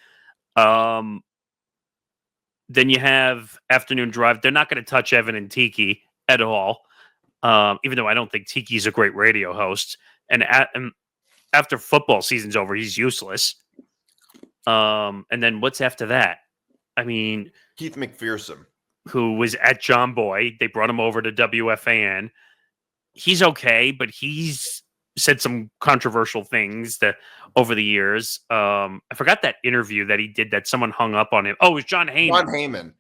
Then you have afternoon drive. They're not going to touch Evan and Tiki at all, even though I don't think Tiki's a great radio host. And after football season's over, he's useless. And then what's after that? I mean, Keith McPherson, who was at John Boy. They brought him over to WFAN. He's okay, but he's said some controversial things over the years. I forgot that interview that he did that someone hung up on him. Oh, it was John Heyman. John Heyman.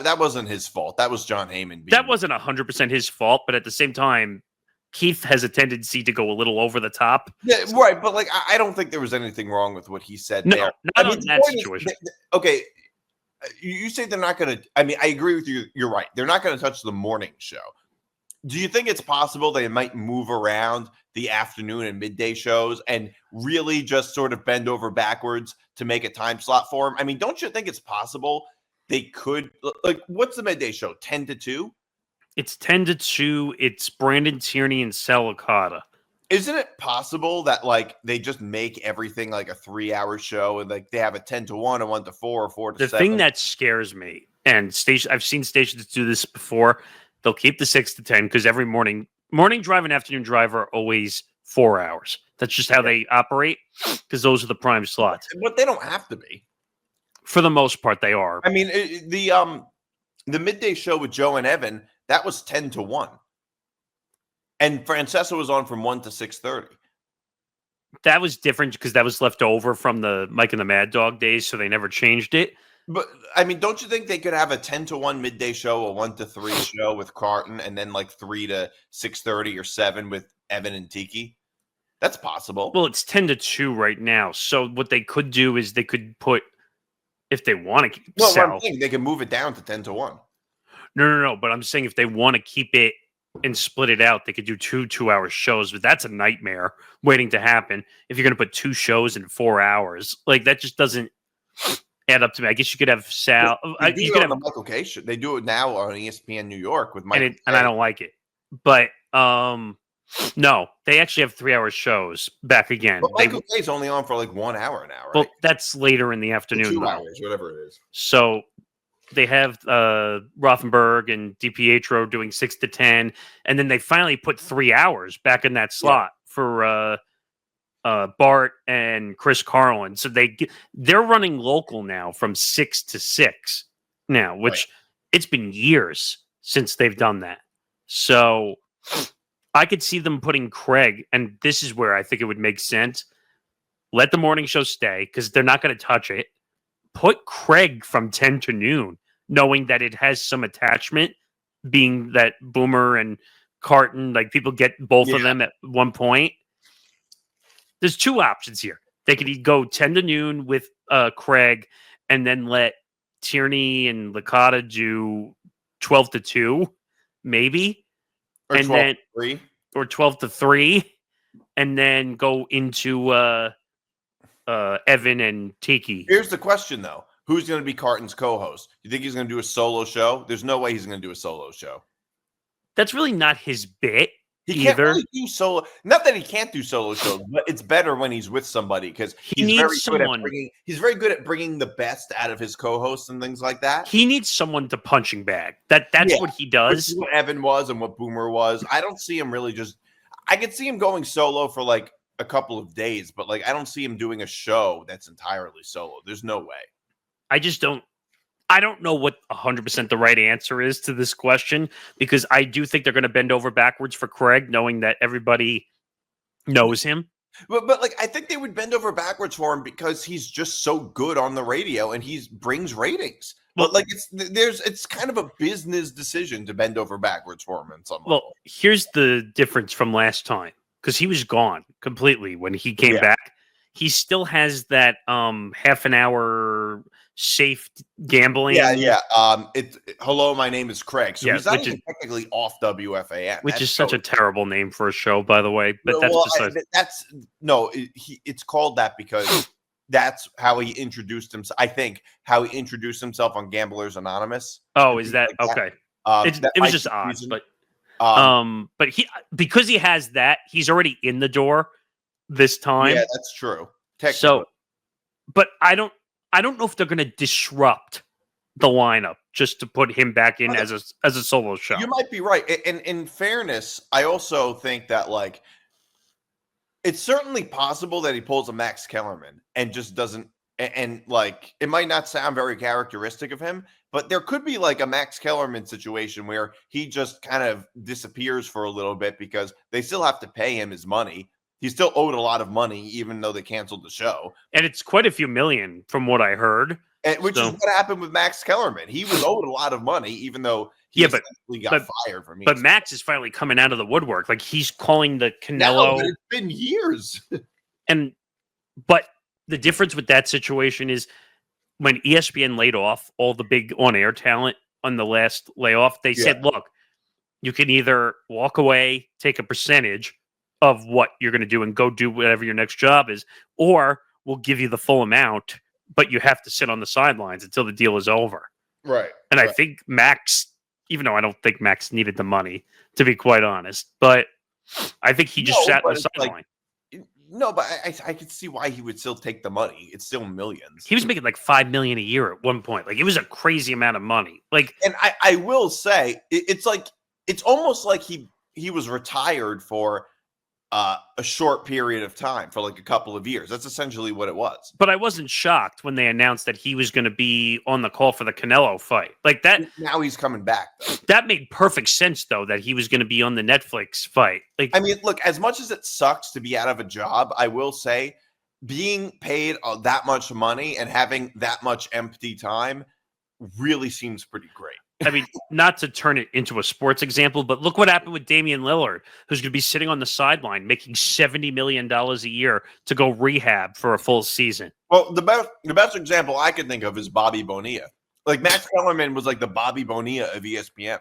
That wasn't his fault. That was John Heyman. That wasn't 100% his fault, but at the same time, Keith has a tendency to go a little over the top. Yeah, right. But like, I don't think there was anything wrong with what he said there. Not in that situation. Okay. You say they're not going to, I mean, I agree with you. You're right. They're not going to touch the morning show. Do you think it's possible they might move around the afternoon and midday shows and really just sort of bend over backwards to make a time slot for them? I mean, don't you think it's possible they could, like, what's the midday show? 10 to 2? It's 10 to 2. It's Brandon Tierney and Sal Licata. Isn't it possible that like they just make everything like a 3-hour show and like they have a 10 to 1, a 1 to 4, or 4 to 7? The thing that scares me, and I've seen stations do this before, they'll keep the 6 to 10 because every morning drive and afternoon drive are always 4 hours. That's just how they operate because those are the prime slots. But they don't have to be. For the most part, they are. I mean, the midday show with Joe and Evan, that was 10 to 1. And Francesa was on from 1 to 6:30. That was different because that was left over from the Mike and the Mad Dog days, so they never changed it. But, I mean, don't you think they could have a 10 to 1 midday show, a 1 to 3 show with Carton, and then like 3 to 6:30 or 7 with Evan and Tiki? That's possible. Well, it's 10 to 2 right now. So what they could do is they could put, if they want to No, I'm saying they can move it down to 10 to 1. No. But I'm saying if they want to keep it and split it out, they could do 2-hour shows, but that's a nightmare waiting to happen. If you're going to put 2 shows in 4 hours, like that just doesn't add up to me. I guess you could have Sal. You could have Michael K. They do it now on ESPN New York with Michael, and I don't like it. But no, they actually have 3-hour shows back again. But Michael K's only on for like 1 hour now, right? Well, that's later in the afternoon. 2 hours, whatever it is. So they have Rothenberg and DiPietro doing 6 to 10, and then they finally put 3 hours back in that slot for Bart and Chris Carlin. So they're running local now from 6 to 6 now, which it's been years since they've done that. So I could see them putting Craig, and this is where I think it would make sense. Let the morning show stay because they're not going to touch it. Put Craig from 10 to noon, knowing that it has some attachment, being that Boomer and Carton, like people get both of them at one point. There's 2 options here. They could go 10 to noon with Craig and then let Tierney and Licata do 12 to 2, maybe. Or and 12 then, to 3. Or 12 to 3, and then go into Evan and Tiki. Here's the question, though. Who's going to be Carton's co-host? You think he's going to do a solo show? There's no way he's going to do a solo show. That's really not his bit. He can't really do solo. Not that he can't do solo shows, but it's better when he's with somebody because he's very good at bringing the best out of his co-hosts and things like that. He needs someone to punching bag. That's what he does. What Evan was and what Boomer was. I don't see him really just. I could see him going solo for like a couple of days, but like I don't see him doing a show that's entirely solo. There's no way. I don't know what 100% the right answer is to this question because I do think they're going to bend over backwards for Craig, knowing that everybody knows him. But like I think they would bend over backwards for him because he's just so good on the radio and he brings ratings. But like it's kind of a business decision to bend over backwards for him in some level. Well, here's the difference from last time because he was gone completely when he came back. He still has that half an hour safe gambling. Yeah. Hello, my name is Craig. So he's not even technically off WFAN, which is such a terrible name for a show, by the way. But it's called that because that's how he introduced himself. I think how he introduced himself on Gamblers Anonymous. Oh, is that okay? It was just odd, but because he has that, he's already in the door this time. Yeah, that's true. So, but I don't know if they're going to disrupt the lineup just to put him back in as a solo show. You might be right. And in fairness, I also think that like it's certainly possible that he pulls a Max Kellerman and just doesn't. And like it might not sound very characteristic of him, but there could be like a Max Kellerman situation where he just kind of disappears for a little bit because they still have to pay him his money. He's still owed a lot of money, even though they canceled the show. And it's quite a few million from what I heard. Which is what happened with Max Kellerman. He was owed a lot of money, even though he got fired from me. But Max is finally coming out of the woodwork. Like he's calling the Canelo. No, it's been years. But the difference with that situation is when ESPN laid off all the big on-air talent on the last layoff, they said, look, you can either walk away, take a percentage of what you're going to do and go do whatever your next job is, or we'll give you the full amount, but you have to sit on the sidelines until the deal is over. Right. And I think Max, even though I don't think Max needed the money, to be quite honest, but I think he just sat on the sideline. No, but I could see why he would still take the money. It's still millions. He was making like $5 million a year at one point. Like it was a crazy amount of money. Like, and I will say it's almost like he was retired for a short period of time, for like a couple of years. That's essentially what it was. But I wasn't shocked when they announced that he was going to be on the call for the Canelo fight. Like that. Now he's coming back, though. That made perfect sense, though, that he was going to be on the Netflix fight. Like, I mean, look, as much as it sucks to be out of a job, I will say being paid that much money and having that much empty time really seems pretty great. I mean, not to turn it into a sports example, but look what happened with Damian Lillard, who's going to be sitting on the sideline making $70 million a year to go rehab for a full season. Well, the best example I can think of is Bobby Bonilla. Like Max Kellerman was like the Bobby Bonilla of ESPN.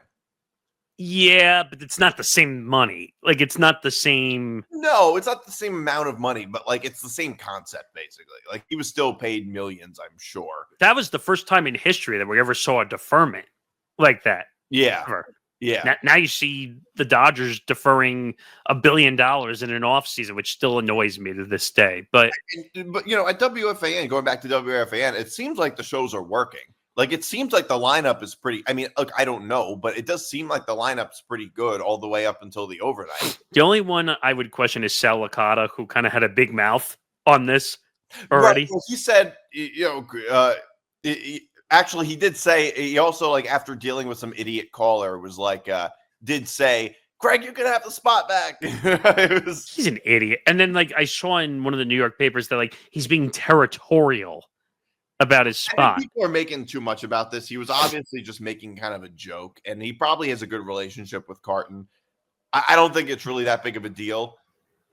Yeah, but it's not the same money. Like it's not the same. No, it's not the same amount of money, but like it's the same concept basically. Like he was still paid millions, I'm sure. That was the first time in history that we ever saw a deferment like that. Yeah. Ever. Yeah. Now you see the Dodgers deferring $1 billion in an offseason, which still annoys me to this day. But you know, at WFAN, going back to WFAN, it seems like the shows are working. Like, it seems like the lineup is pretty. I mean, look, I don't know, but it does seem like the lineup's pretty good all the way up until the overnight. The only one I would question is Sal Licata, who kind of had a big mouth on this already. Right. Well, he said, actually, he did say, he also, like, after dealing with some idiot caller, was like, did say, Craig, you're going to have the spot back. He's an idiot. And then, like, I saw in one of the New York papers that, like, he's being territorial about his spot. People are making too much about this. He was obviously just making kind of a joke, and he probably has a good relationship with Carton. I don't think it's really that big of a deal,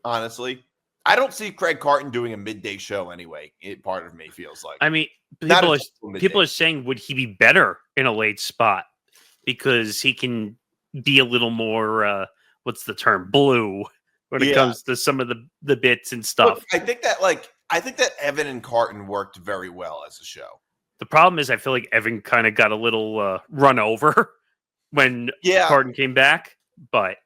honestly. I don't see Craig Carton doing a midday show anyway. Part of me feels like. I mean, people are saying, would he be better in a late spot because he can be a little more, what's the term, blue when it comes to some of the bits and stuff. Look, I think that Evan and Carton worked very well as a show. The problem is I feel like Evan kind of got a little run over when Carton came back, but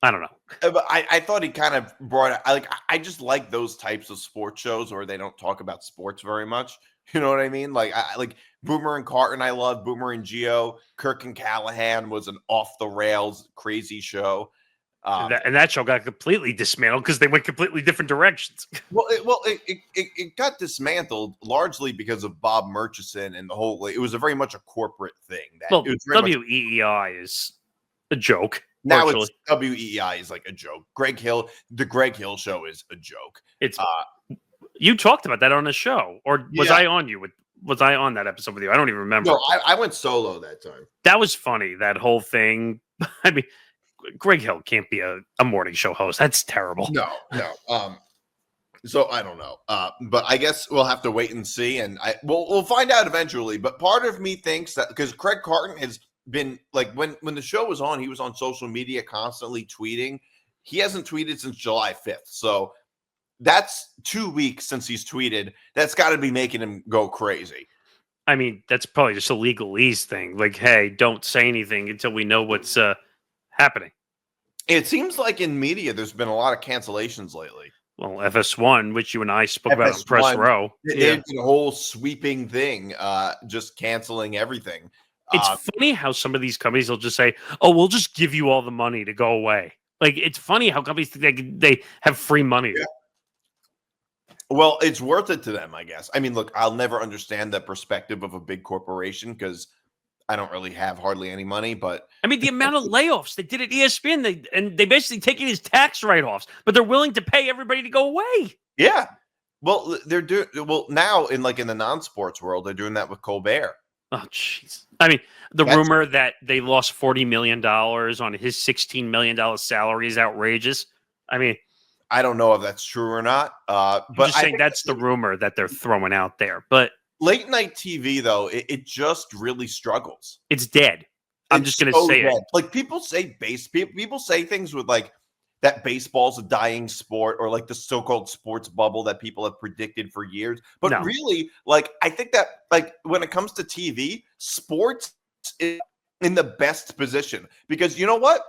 I don't know. But I thought he kind of brought it. I just like those types of sports shows where they don't talk about sports very much. You know what I mean? Like I like Boomer and Carton. I love Boomer and Gio. Kirk and Callahan was an off the rails crazy show. And that show got completely dismantled because they went completely different directions. It got dismantled largely because of Bob Murchison and the whole. It was very much a corporate thing. WEEI is a joke. Now it's WEEI is like a joke. The Greg Hill show is a joke. It's you talked about that on the show, or was I on you with? Was I on that episode with you? I don't even remember. No, I went solo that time. That was funny. That whole thing. I mean. Greg Hill can't be a morning show host. That's terrible. No. So I don't know, but I guess we'll have to wait and see, and we'll find out eventually. But part of me thinks that because Craig Carton has been like when the show was on, he was on social media constantly tweeting. He hasn't tweeted since July 5th, so that's 2 weeks since he's tweeted. That's got to be making him go crazy. I mean, that's probably just a legalese thing. Like, hey, don't say anything until we know what's happening. It seems like in media, there's been a lot of cancellations lately. Well, FS1, which you and I spoke about on Press Row. They did a whole sweeping thing, just canceling everything. It's funny how some of these companies will just say, oh, we'll just give you all the money to go away. Like, it's funny how companies think they have free money. Yeah. Well, it's worth it to them, I guess. I mean, look, I'll never understand the perspective of a big corporation because I don't really have hardly any money, but I mean, the amount of layoffs they did at ESPN, they basically take it as tax write-offs, but they're willing to pay everybody to go away. Yeah. Well, they're doing now in the non-sports world, they're doing that with Colbert. Oh, jeez. I mean, rumor that they lost $40 million on his $16 million salary is outrageous. I mean, I don't know if that's true or not. But I'm just saying that's the rumor that they're throwing out there. But late night TV, though, it just really struggles. It's dead. I'm just going to say it. Like people say people say things with like that baseball's a dying sport or like the so-called sports bubble that people have predicted for years. But really, like I think that like when it comes to TV, sports is in the best position because you know what?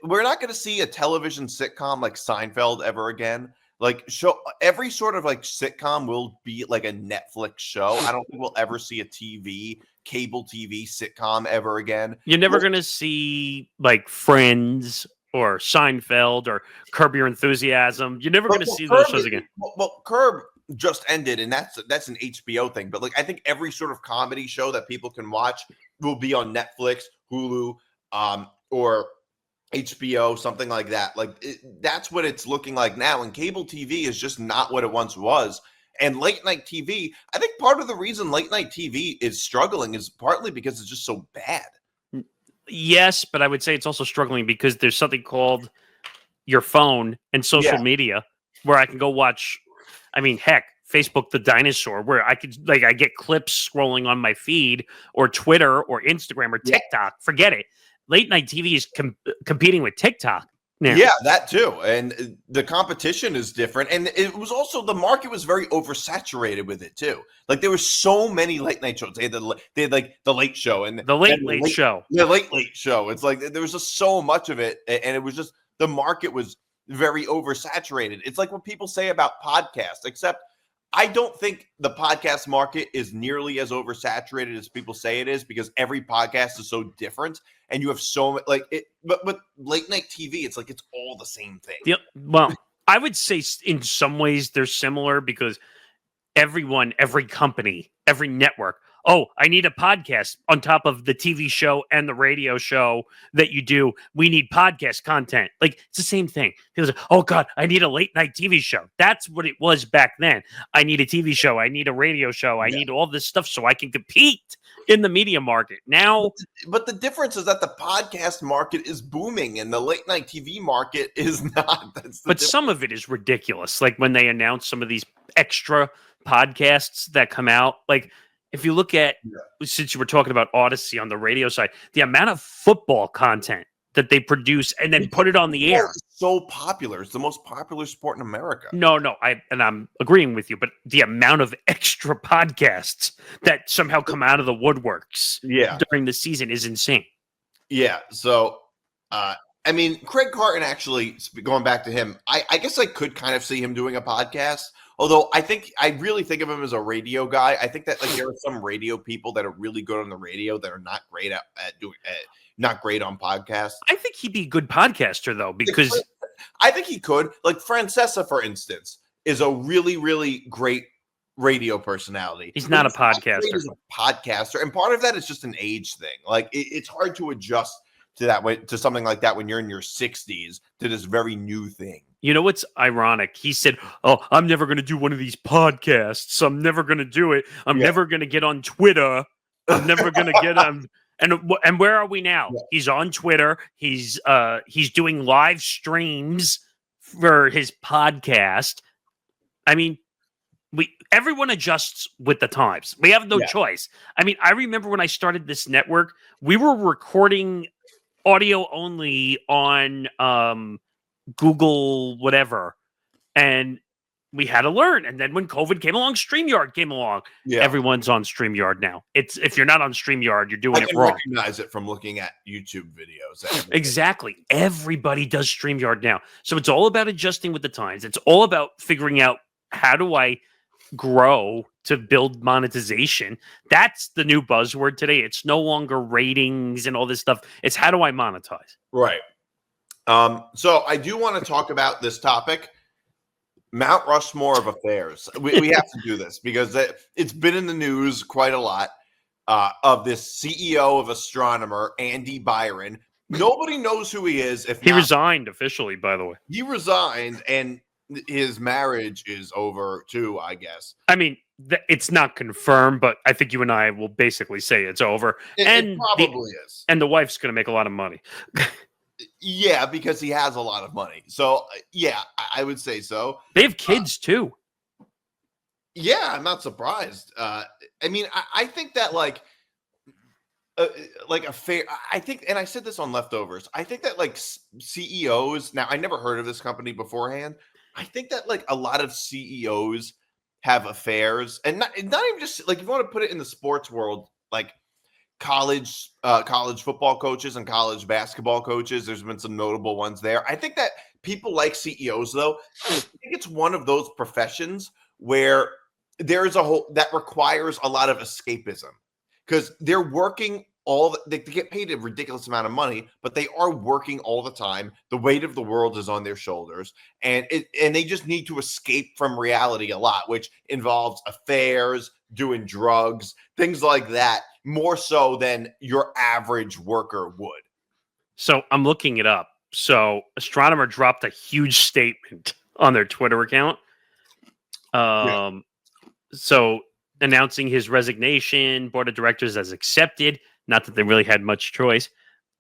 We're not going to see a television sitcom like Seinfeld ever again. Like every sort of like sitcom will be like a Netflix show. I don't think we'll ever see a cable TV sitcom ever again. You're never going to see like Friends or Seinfeld or Curb Your Enthusiasm. You're never going to see those shows again. Well, Curb just ended, and that's an HBO thing. But like, I think every sort of comedy show that people can watch will be on Netflix, Hulu, or HBO, something like that. Like that's what it's looking like now. And cable TV is just not what it once was. And late night TV, I think part of the reason late night TV is struggling is partly because it's just so bad. Yes, but I would say it's also struggling because there's something called your phone and social media where I can go watch. I mean, heck, Facebook the Dinosaur, where I could I get clips scrolling on my feed, or Twitter or Instagram or TikTok. Forget it. Late night TV is competing with TikTok now. Yeah, that too. And the competition is different. And it was also, the market was very oversaturated with it too. Like there were so many late night shows. They had like the Late Show and the Late Show. The Late Show. It's like there was just so much of it. And it was just, the market was very oversaturated. It's like what people say about podcasts, except I don't think the podcast market is nearly as oversaturated as people say it is because every podcast is so different and you have so much but late night TV, it's like it's all the same thing. Yeah, well, I would say in some ways they're similar because every company, every network, oh, I need a podcast on top of the TV show and the radio show that you do. We need podcast content. Like, it's the same thing. People say, oh, God, I need a late night TV show. That's what it was back then. I need a TV show. I need a radio show. I need all this stuff so I can compete in the media market. Now, but the difference is that the podcast market is booming and the late night TV market is not. Some of it is ridiculous. Like when they announce some of these extra podcasts that come out, like, if you look at, since you were talking about Odyssey on the radio side, the amount of football content that they produce and then put it on the air. It's so popular. It's the most popular sport in America. No, I'm agreeing with you, but the amount of extra podcasts that somehow come out of the woodworks during the season is insane. Yeah. So, I mean, Craig Carton, actually, going back to him, I guess I could kind of see him doing a podcast. Although I really think of him as a radio guy. I think that there are some radio people that are really good on the radio that are not great at doing, not great on podcasts. I think he'd be a good podcaster though, because I think he could. Like Francesa, for instance, is a really, really great radio personality. He's not a podcaster. He's a podcaster, and part of that is just an age thing. Like it's hard to adjust to something like that when you're in your 60s to this very new thing. You know what's ironic? He said, oh, I'm never going to do one of these podcasts. I'm never going to do it. I'm never going to get on Twitter. I'm never going to get on. And where are we now? Yeah. He's on Twitter. He's doing live streams for his podcast. I mean, everyone adjusts with the times. We have no choice. I mean, I remember when I started this network, we were recording audio only on Google whatever, and we had to learn. And then when COVID came along, StreamYard came along. Yeah. Everyone's on StreamYard now. If you're not on StreamYard, you're doing it wrong. I can recognize it from looking at YouTube videos. Exactly. Everybody does StreamYard now. So it's all about adjusting with the times. It's all about figuring out, how do I grow to build monetization? That's the new buzzword today. It's no longer ratings and all this stuff. It's, how do I monetize? Right. So I do want to talk about this topic, Mount Rushmore of affairs. We have to do this because it's been in the news quite a lot, of this CEO of Astronomer, Andy Byron. Nobody knows who he is. He resigned officially, by the way. He resigned, and his marriage is over too, I guess. I mean, it's not confirmed, but I think you and I will basically say it's over. It probably is. And the wife's going to make a lot of money. Yeah, because he has a lot of money. So, yeah, I would say so. They have kids, too. Yeah, I'm not surprised. I mean, I think that, like a fair, I think, and I said this on Leftovers, I think that, like, CEOs, now, I never heard of this company beforehand. I think that, like, a lot of CEOs have affairs, and not even just, like, if you want to put it in the sports world, like, college football coaches and college basketball coaches. There's been some notable ones there. I think that people like CEOs, though. I think it's one of those professions where there is that requires a lot of escapism, because they're working they get paid a ridiculous amount of money, but they are working all the time. The weight of the world is on their shoulders, and they just need to escape from reality a lot, which involves affairs, doing drugs, things like that, more so than your average worker would. So I'm looking it up. So Astronomer dropped a huge statement on their Twitter account. So announcing his resignation, board of directors has accepted. Not that they really had much choice.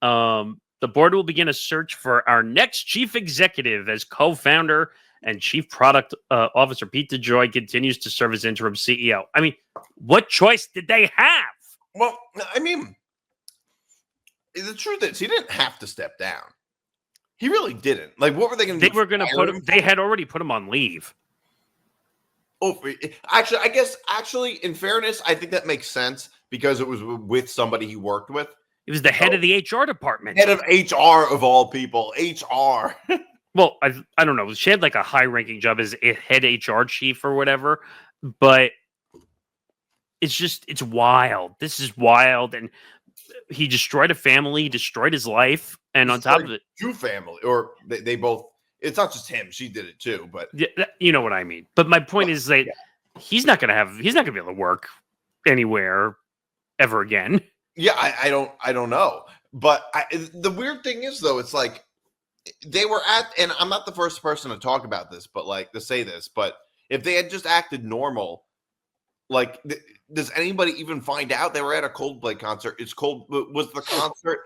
The board will begin a search for our next chief executive, as co-founder and chief product officer Pete DeJoy continues to serve as interim CEO. I mean, what choice did they have? Well, I mean, the truth is, he didn't have to step down. He really didn't. Like, what were they going to do? They were going to put him. They had already put him on leave. Oh, actually, I guess, in fairness, I think that makes sense because it was with somebody he worked with. He was the head of the HR department. Head of HR of all people. HR. Well, I don't know. She had like a high-ranking job as a head HR chief or whatever, but it's wild. This is wild, and he destroyed a family, destroyed his life, and on top of it, two family, or they both. It's not just him; she did it too. But you know what I mean. But my point is that he's not going to be able to work anywhere ever again. Yeah, I don't know. But the weird thing is, though, it's like they were and I'm not the first person to talk about this, but like to say this, but if they had just acted normal, like, does anybody even find out they were at a Coldplay concert? Was the concert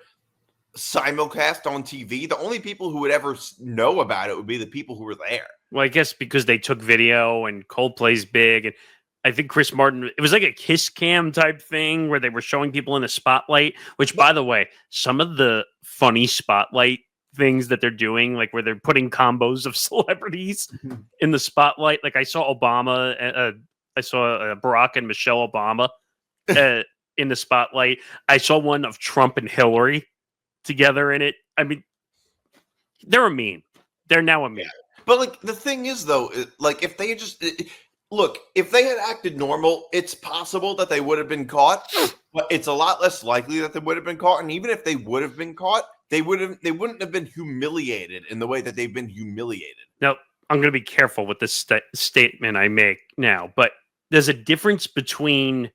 simulcast on TV? The only people who would ever know about it would be the people who were there. Well, I guess because they took video and Coldplay's big, and I think Chris Martin, it was like a kiss cam type thing where they were showing people in a spotlight, which, by the way, some of the funny spotlight things that they're doing, like where they're putting combos of celebrities in the spotlight. Like I saw Obama, I saw Barack and Michelle Obama in the spotlight. I saw one of Trump and Hillary together in it. I mean, they're a meme. They're now a meme. But like the thing is, though, like if they just look, if they had acted normal, it's possible that they would have been caught, but it's a lot less likely that they would have been caught. And even if they would have been caught, they wouldn't have been humiliated in the way that they've been humiliated. Now, I'm going to be careful with this statement I make now, but there's a difference between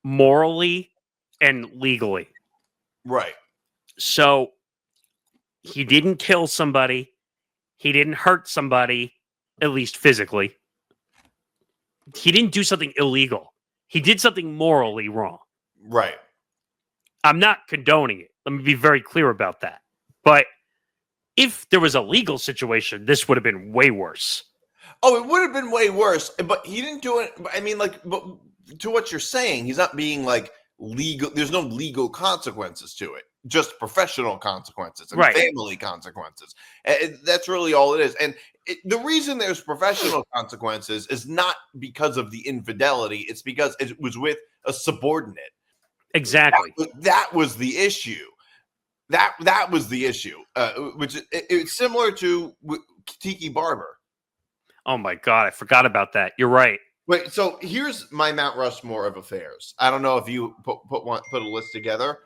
morally and legally. Right. So he didn't kill somebody. He didn't hurt somebody, at least physically. He didn't do something illegal. He did something morally wrong. Right. I'm not condoning it. Let me be very clear about that. But if there was a legal situation, this would have been way worse. Oh, it would have been way worse, but he didn't do it. I mean, like, but to what you're saying, he's not being like legal. There's no legal consequences to it, just professional consequences and family consequences. And that's really all it is. And the reason there's professional consequences is not because of the infidelity. It's because it was with a subordinate. Exactly. That was the issue. That was the issue, which it's similar to Tiki Barber. Oh my God, I forgot about that. You're right. Wait, so here's my Mount Rushmore of affairs. I don't know if you put a list together.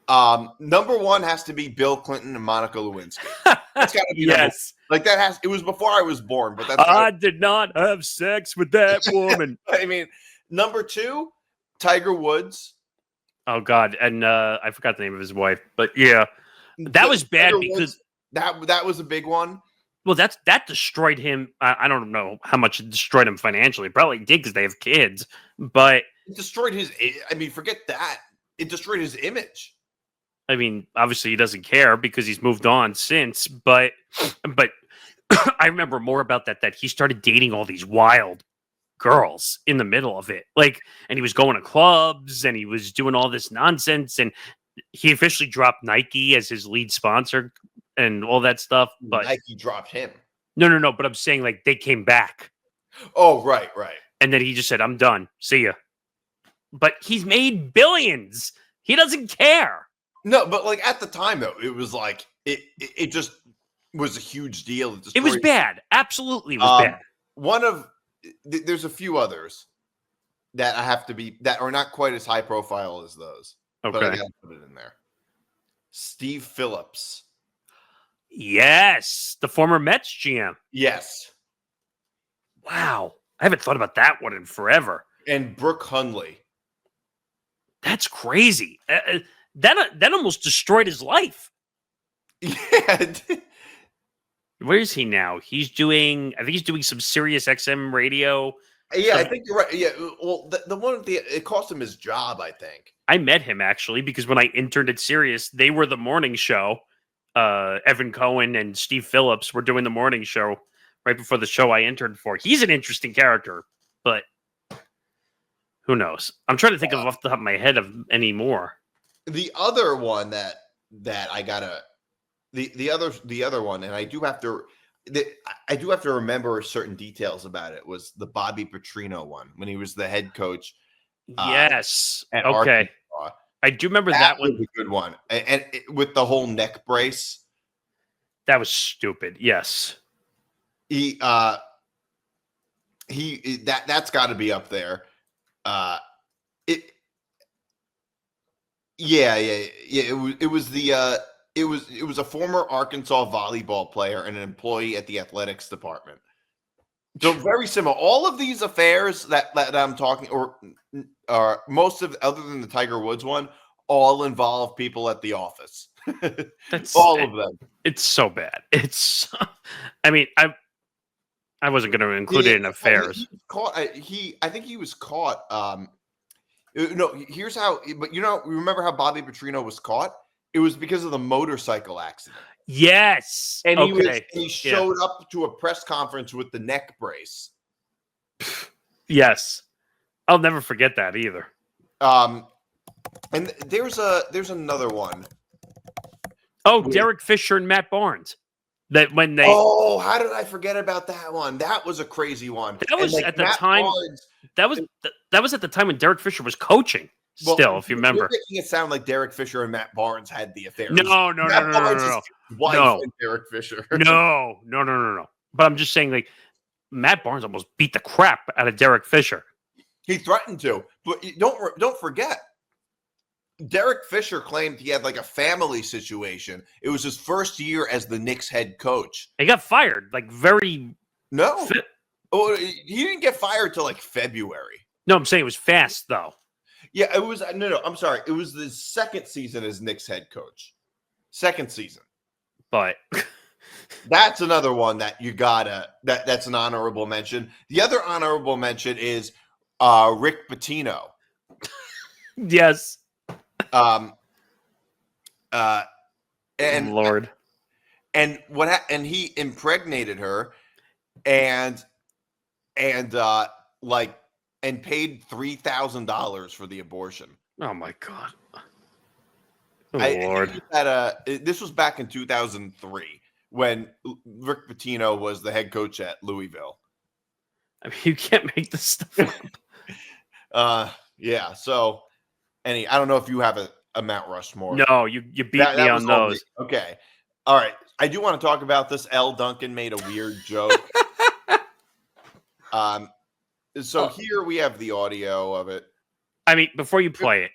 Number one has to be Bill Clinton and Monica Lewinsky. That's got to be yes. Like that has. It was before I was born, but that's. I did not have sex with that woman. I mean, number two, Tiger Woods. Oh God, and I forgot the name of his wife, but yeah, that was bad because that was a big one. Well, that destroyed him. I don't know how much it destroyed him financially. Probably did because they have kids, but it destroyed his. I mean, forget that. It destroyed his image. I mean, obviously he doesn't care because he's moved on since. But I remember more about that he started dating all these wild girls in the middle of it, and he was going to clubs and he was doing all this nonsense, and he officially dropped Nike as his lead sponsor and all that stuff. But Nike dropped him. No. But I'm saying they came back. Oh, right. And then he just said, "I'm done. See ya." But he's made billions. He doesn't care. No, but at the time though, it was it just was a huge deal. It was bad. Absolutely, it was bad. There's a few others that that are not quite as high profile as those. Okay, but I gotta put it in there. Steve Phillips. Yes, the former Mets GM. Yes. Wow, I haven't thought about that one in forever. And Brooke Hundley. That's crazy. That almost destroyed his life. Yeah. Where is he now? I think he's doing some Sirius XM radio. Yeah, I think you're right. Yeah, well, the one it cost him his job, I think. I met him actually because when I interned at Sirius, they were the morning show. Evan Cohen and Steve Phillips were doing the morning show right before the show I interned for. He's an interesting character, but who knows? I'm trying to think of off the top of my head of any more. The other one that I gotta the other one, and I do have to remember certain details about it, was the Bobby Petrino one when he was the head coach. Yes. Okay. Arkansas. I do remember that one. Was a good one, and with the whole neck brace. That was stupid. Yes. That's got to be up there. It was a former Arkansas volleyball player and an employee at the athletics department. So very similar. All of these affairs that I'm talking, or most of, other than the Tiger Woods one, all involve people at the office. That's all of them. It's so bad. It's. I mean, I wasn't going to include it in affairs. I think he was caught. No, here's how. But remember how Bobby Petrino was caught? It was because of the motorcycle accident. Yes, and he showed up to a press conference with the neck brace. Yes, I'll never forget that either. And there's another one. Oh, Derek Fisher and Matt Barnes. That when they. Oh, how did I forget about that one? That was a crazy one. That was at the time. That was at the time when Derek Fisher was coaching. Still, if you remember, you're making it sound like Derek Fisher and Matt Barnes had the affair. No. Wife and Derek Fisher. No. But I'm just saying, Matt Barnes almost beat the crap out of Derek Fisher. He threatened to, but don't forget, Derek Fisher claimed he had a family situation. It was his first year as the Knicks head coach. He got fired No. Oh, he didn't get fired till February. No, I'm saying it was fast though. Yeah, it was. No, I'm sorry. It was the second season as Knicks head coach. Second season. But that's another one that you gotta. That's an honorable mention. The other honorable mention is Rick Pitino. Yes. And Lord. And he impregnated her, and and and paid $3,000 for the abortion. Oh my God. Oh, Lord. This was back in 2003 when Rick Pitino was the head coach at Louisville. I mean, you can't make this stuff up. Yeah. So, I don't know if you have a Mount Rushmore. No, you beat me on those. Okay. All right. I do want to talk about this. Elle Duncan made a weird joke. So here we have the audio of it. I mean, before you play it,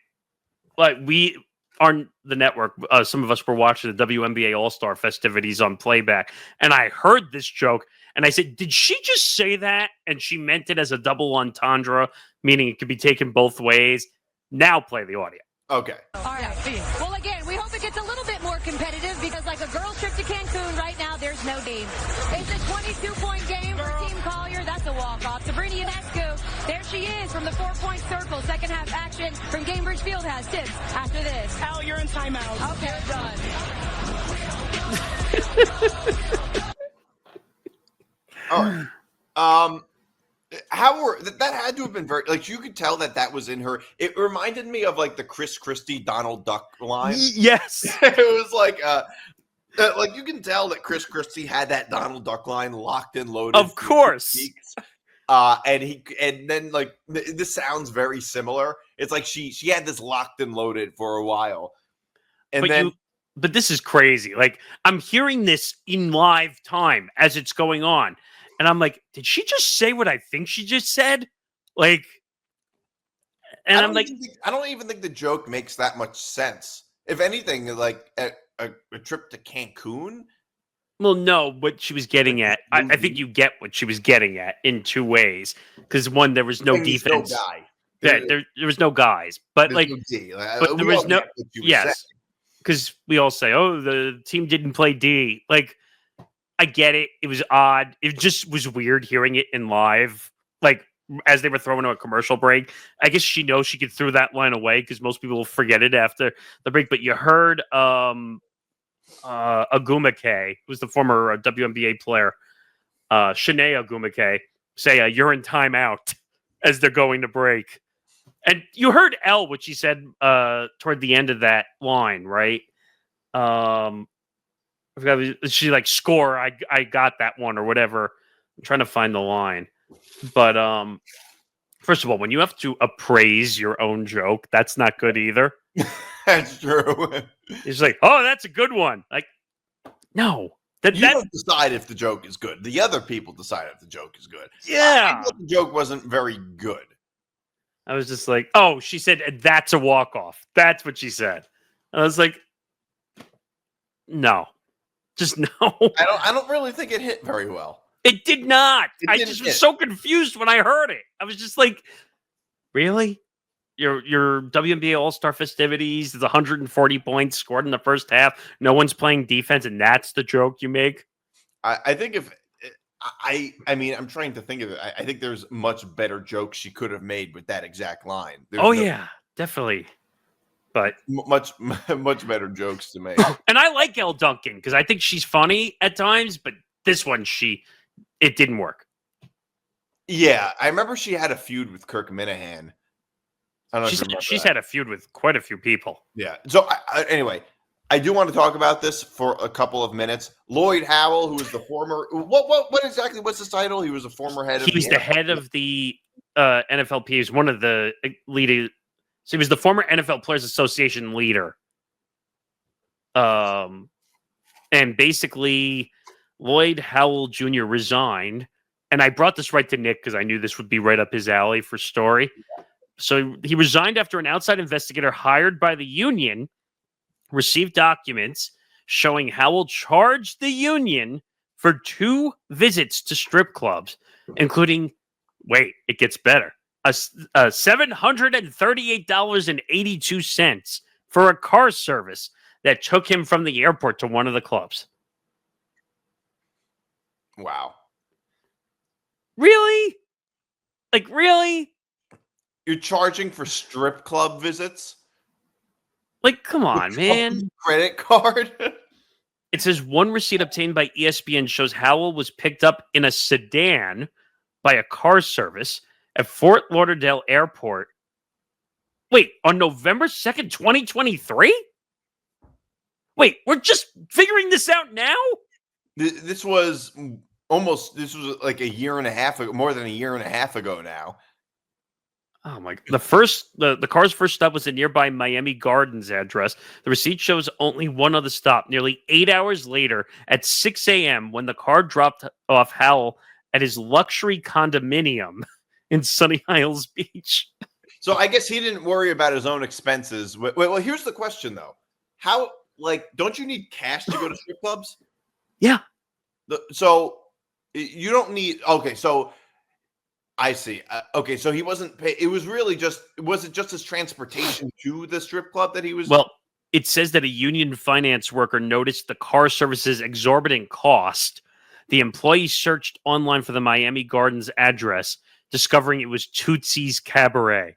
like we on the network, some of us were watching the WNBA All-Star festivities on Playback, and I heard this joke, and I said, "Did she just say that?" And she meant it as a double entendre, meaning it could be taken both ways. Now play the audio. Okay. All right. Well, again, we hope it gets a little bit more competitive because, like a girls' trip to Cancun, right now there's no game. It's a 22-point game for Team Collier. That's a walk-off. Sabrina Ionescu, there she is from the 4-point circle. Second half action from Gainbridge Fieldhouse. Tips after this. Al, you're in timeout. Okay, done. All right. That had to have been very, like, you could tell that was in her. It reminded me of like the Chris Christie Donald Duck line. Yes. It was like you can tell that Chris Christie had that Donald Duck line locked and loaded. Of course. And then like this sounds very similar. It's like she had this locked and loaded for a while. But this is crazy. Like, I'm hearing this in live time as it's going on. And I'm like, did she just say what I think she just said? Like, and I'm like, I don't even think the joke makes that much sense. If anything, like a trip to Cancun. Well, no, what she was getting at, I think you get what she was getting at in two ways. Because one, there was no defense. No guy. There was no guys. But like, but there was no, yes. Because we all say, oh, the team didn't play D. Like, I get it. It was odd. It just was weird hearing it in live, like as they were throwing a commercial break. I guess she knows she could throw that line away because most people will forget it after the break. But you heard Agumake, who's the former WNBA player, Shanae Agumake, say, "You're in timeout" as they're going to break. And you heard Elle, what she said toward the end of that line, right? I forgot, she like score. I got that one or whatever. I'm trying to find the line, but first of all, when you have to appraise your own joke, that's not good either. That's true. It's like, oh, that's a good one. Like, no, you don't decide if the joke is good. The other people decide if the joke is good. Yeah, I thought the joke wasn't very good. I was just like, oh, she said that's a walk off. That's what she said. And I was like, no. Just no. I don't really think it hit very well. It did not. I just was so confused when I heard it. I was just like, really? Your WNBA All-Star festivities is 140 points scored in the first half. No one's playing defense, and that's the joke you make? I think I'm trying to think of it. I think there's much better jokes she could have made with that exact line. Yeah, definitely. But much better jokes to make. And I like Elle Duncan because I think she's funny at times, but this one, it didn't work. Yeah, I remember she had a feud with Kirk Minahan. I don't know she's had a feud with quite a few people. Yeah. So anyway, I do want to talk about this for a couple of minutes. Lloyd Howell, who is the former what exactly was his title? He was a former head of He was the head of the NFLPA. He was one of the leading. So he was the former NFL Players Association leader. And basically, Lloyd Howell Jr. resigned. And I brought this right to Nick because I knew this would be right up his alley for story. So he resigned after an outside investigator hired by the union received documents showing Howell charged the union for 2 visits to strip clubs, including, wait, it gets better, $738.82 for a car service that took him from the airport to one of the clubs. Wow. Really? Like, really? You're charging for strip club visits? Like, come on, man. Credit card? It says one receipt obtained by ESPN shows Howell was picked up in a sedan by a car service at Fort Lauderdale Airport. Wait, on November 2nd, 2023? Wait, we're just figuring this out now? This was like a year and a half ago, more than a year and a half ago now. Oh my! The car's first stop was a nearby Miami Gardens address. The receipt shows only one other stop. Nearly 8 hours later, at 6 a.m., when the car dropped off Howell at his luxury condominium in Sunny Isles Beach. So I guess he didn't worry about his own expenses. Well, here's the question though: how? Don't you need cash to go to strip clubs? Yeah. So you don't need. Okay, so. I see. Okay, so he wasn't paid. It was really was it just his transportation to the strip club that he was? Well, it says that a union finance worker noticed the car service's exorbitant cost. The employee searched online for the Miami Gardens address, discovering it was Tootsie's Cabaret.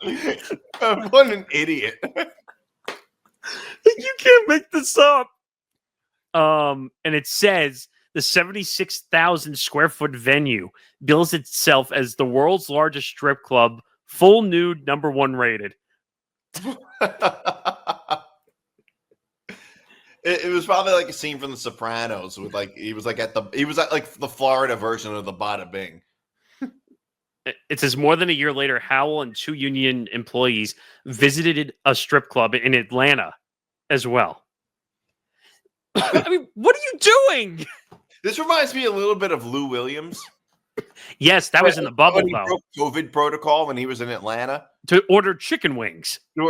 What an idiot. You can't make this up. And it says the 76,000 square foot venue bills itself as the world's largest strip club, full nude, #1 rated. It was probably like a scene from The Sopranos with he was at the Florida version of the Bada Bing. It says more than a year later, Howell and 2 union employees visited a strip club in Atlanta as well. I mean, what are you doing? This reminds me a little bit of Lou Williams. Yes, that was in the bubble, when he broke COVID protocol when he was in Atlanta. To order chicken wings. And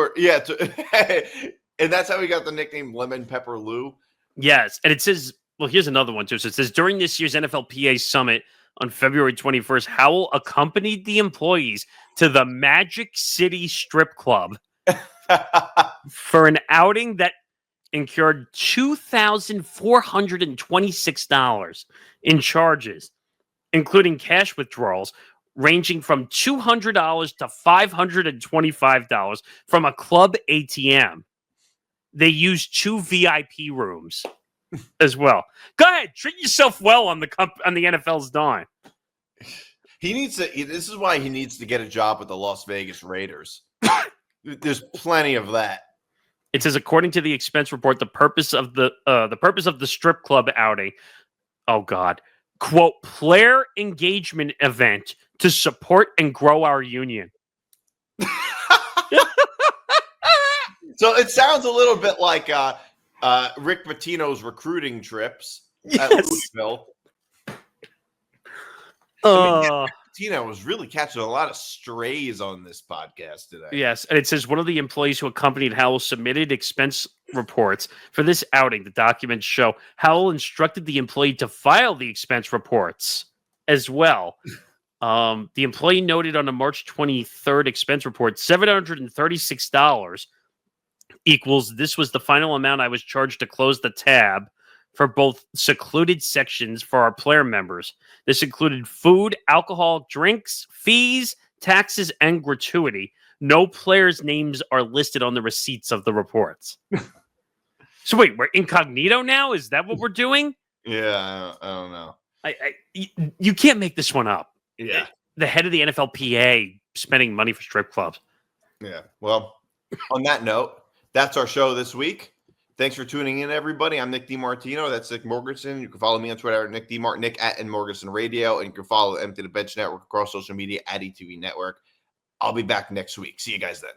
that's how he got the nickname Lemon Pepper Lou. Yes, and it says, well, here's another one, too. So it says, during this year's NFLPA summit on February 21st, Howell accompanied the employees to the Magic City Strip Club for an outing that incurred $2,426 in charges, including cash withdrawals ranging from $200 to $525 from a club ATM. They used 2 VIP rooms as well. Go ahead, treat yourself well on the NFL's dime. He needs to. This is why he needs to get a job with the Las Vegas Raiders. There's plenty of that. It says, according to the expense report, the purpose of the strip club outing, oh God, quote, player engagement event to support and grow our union. So it sounds a little bit like Rick Pitino's recruiting trips at Louisville. Pitino was really catching a lot of strays on this podcast today. Yes, and it says one of the employees who accompanied Howell submitted expense reports for this outing. The documents show Howell instructed the employee to file the expense reports as well. The employee noted on a March 23rd expense report, $736 equals, this was the final amount I was charged to close the tab for both secluded sections for our player members. This included food, alcohol, drinks, fees, taxes, and gratuity. No players' names are listed on the receipts of the reports. So wait, we're incognito now? Is that what we're doing? Yeah, I don't know. You can't make this one up. Yeah. The head of the NFLPA spending money for strip clubs. Yeah. Well, on that note, that's our show this week. Thanks for tuning in, everybody. I'm Nick DiMartino. That's Nick Morgasen. You can follow me on Twitter at Nick DiMart, Nick at Morgasen Radio, and you can follow the Empty the Bench Network across social media at ETV Network. I'll be back next week. See you guys then.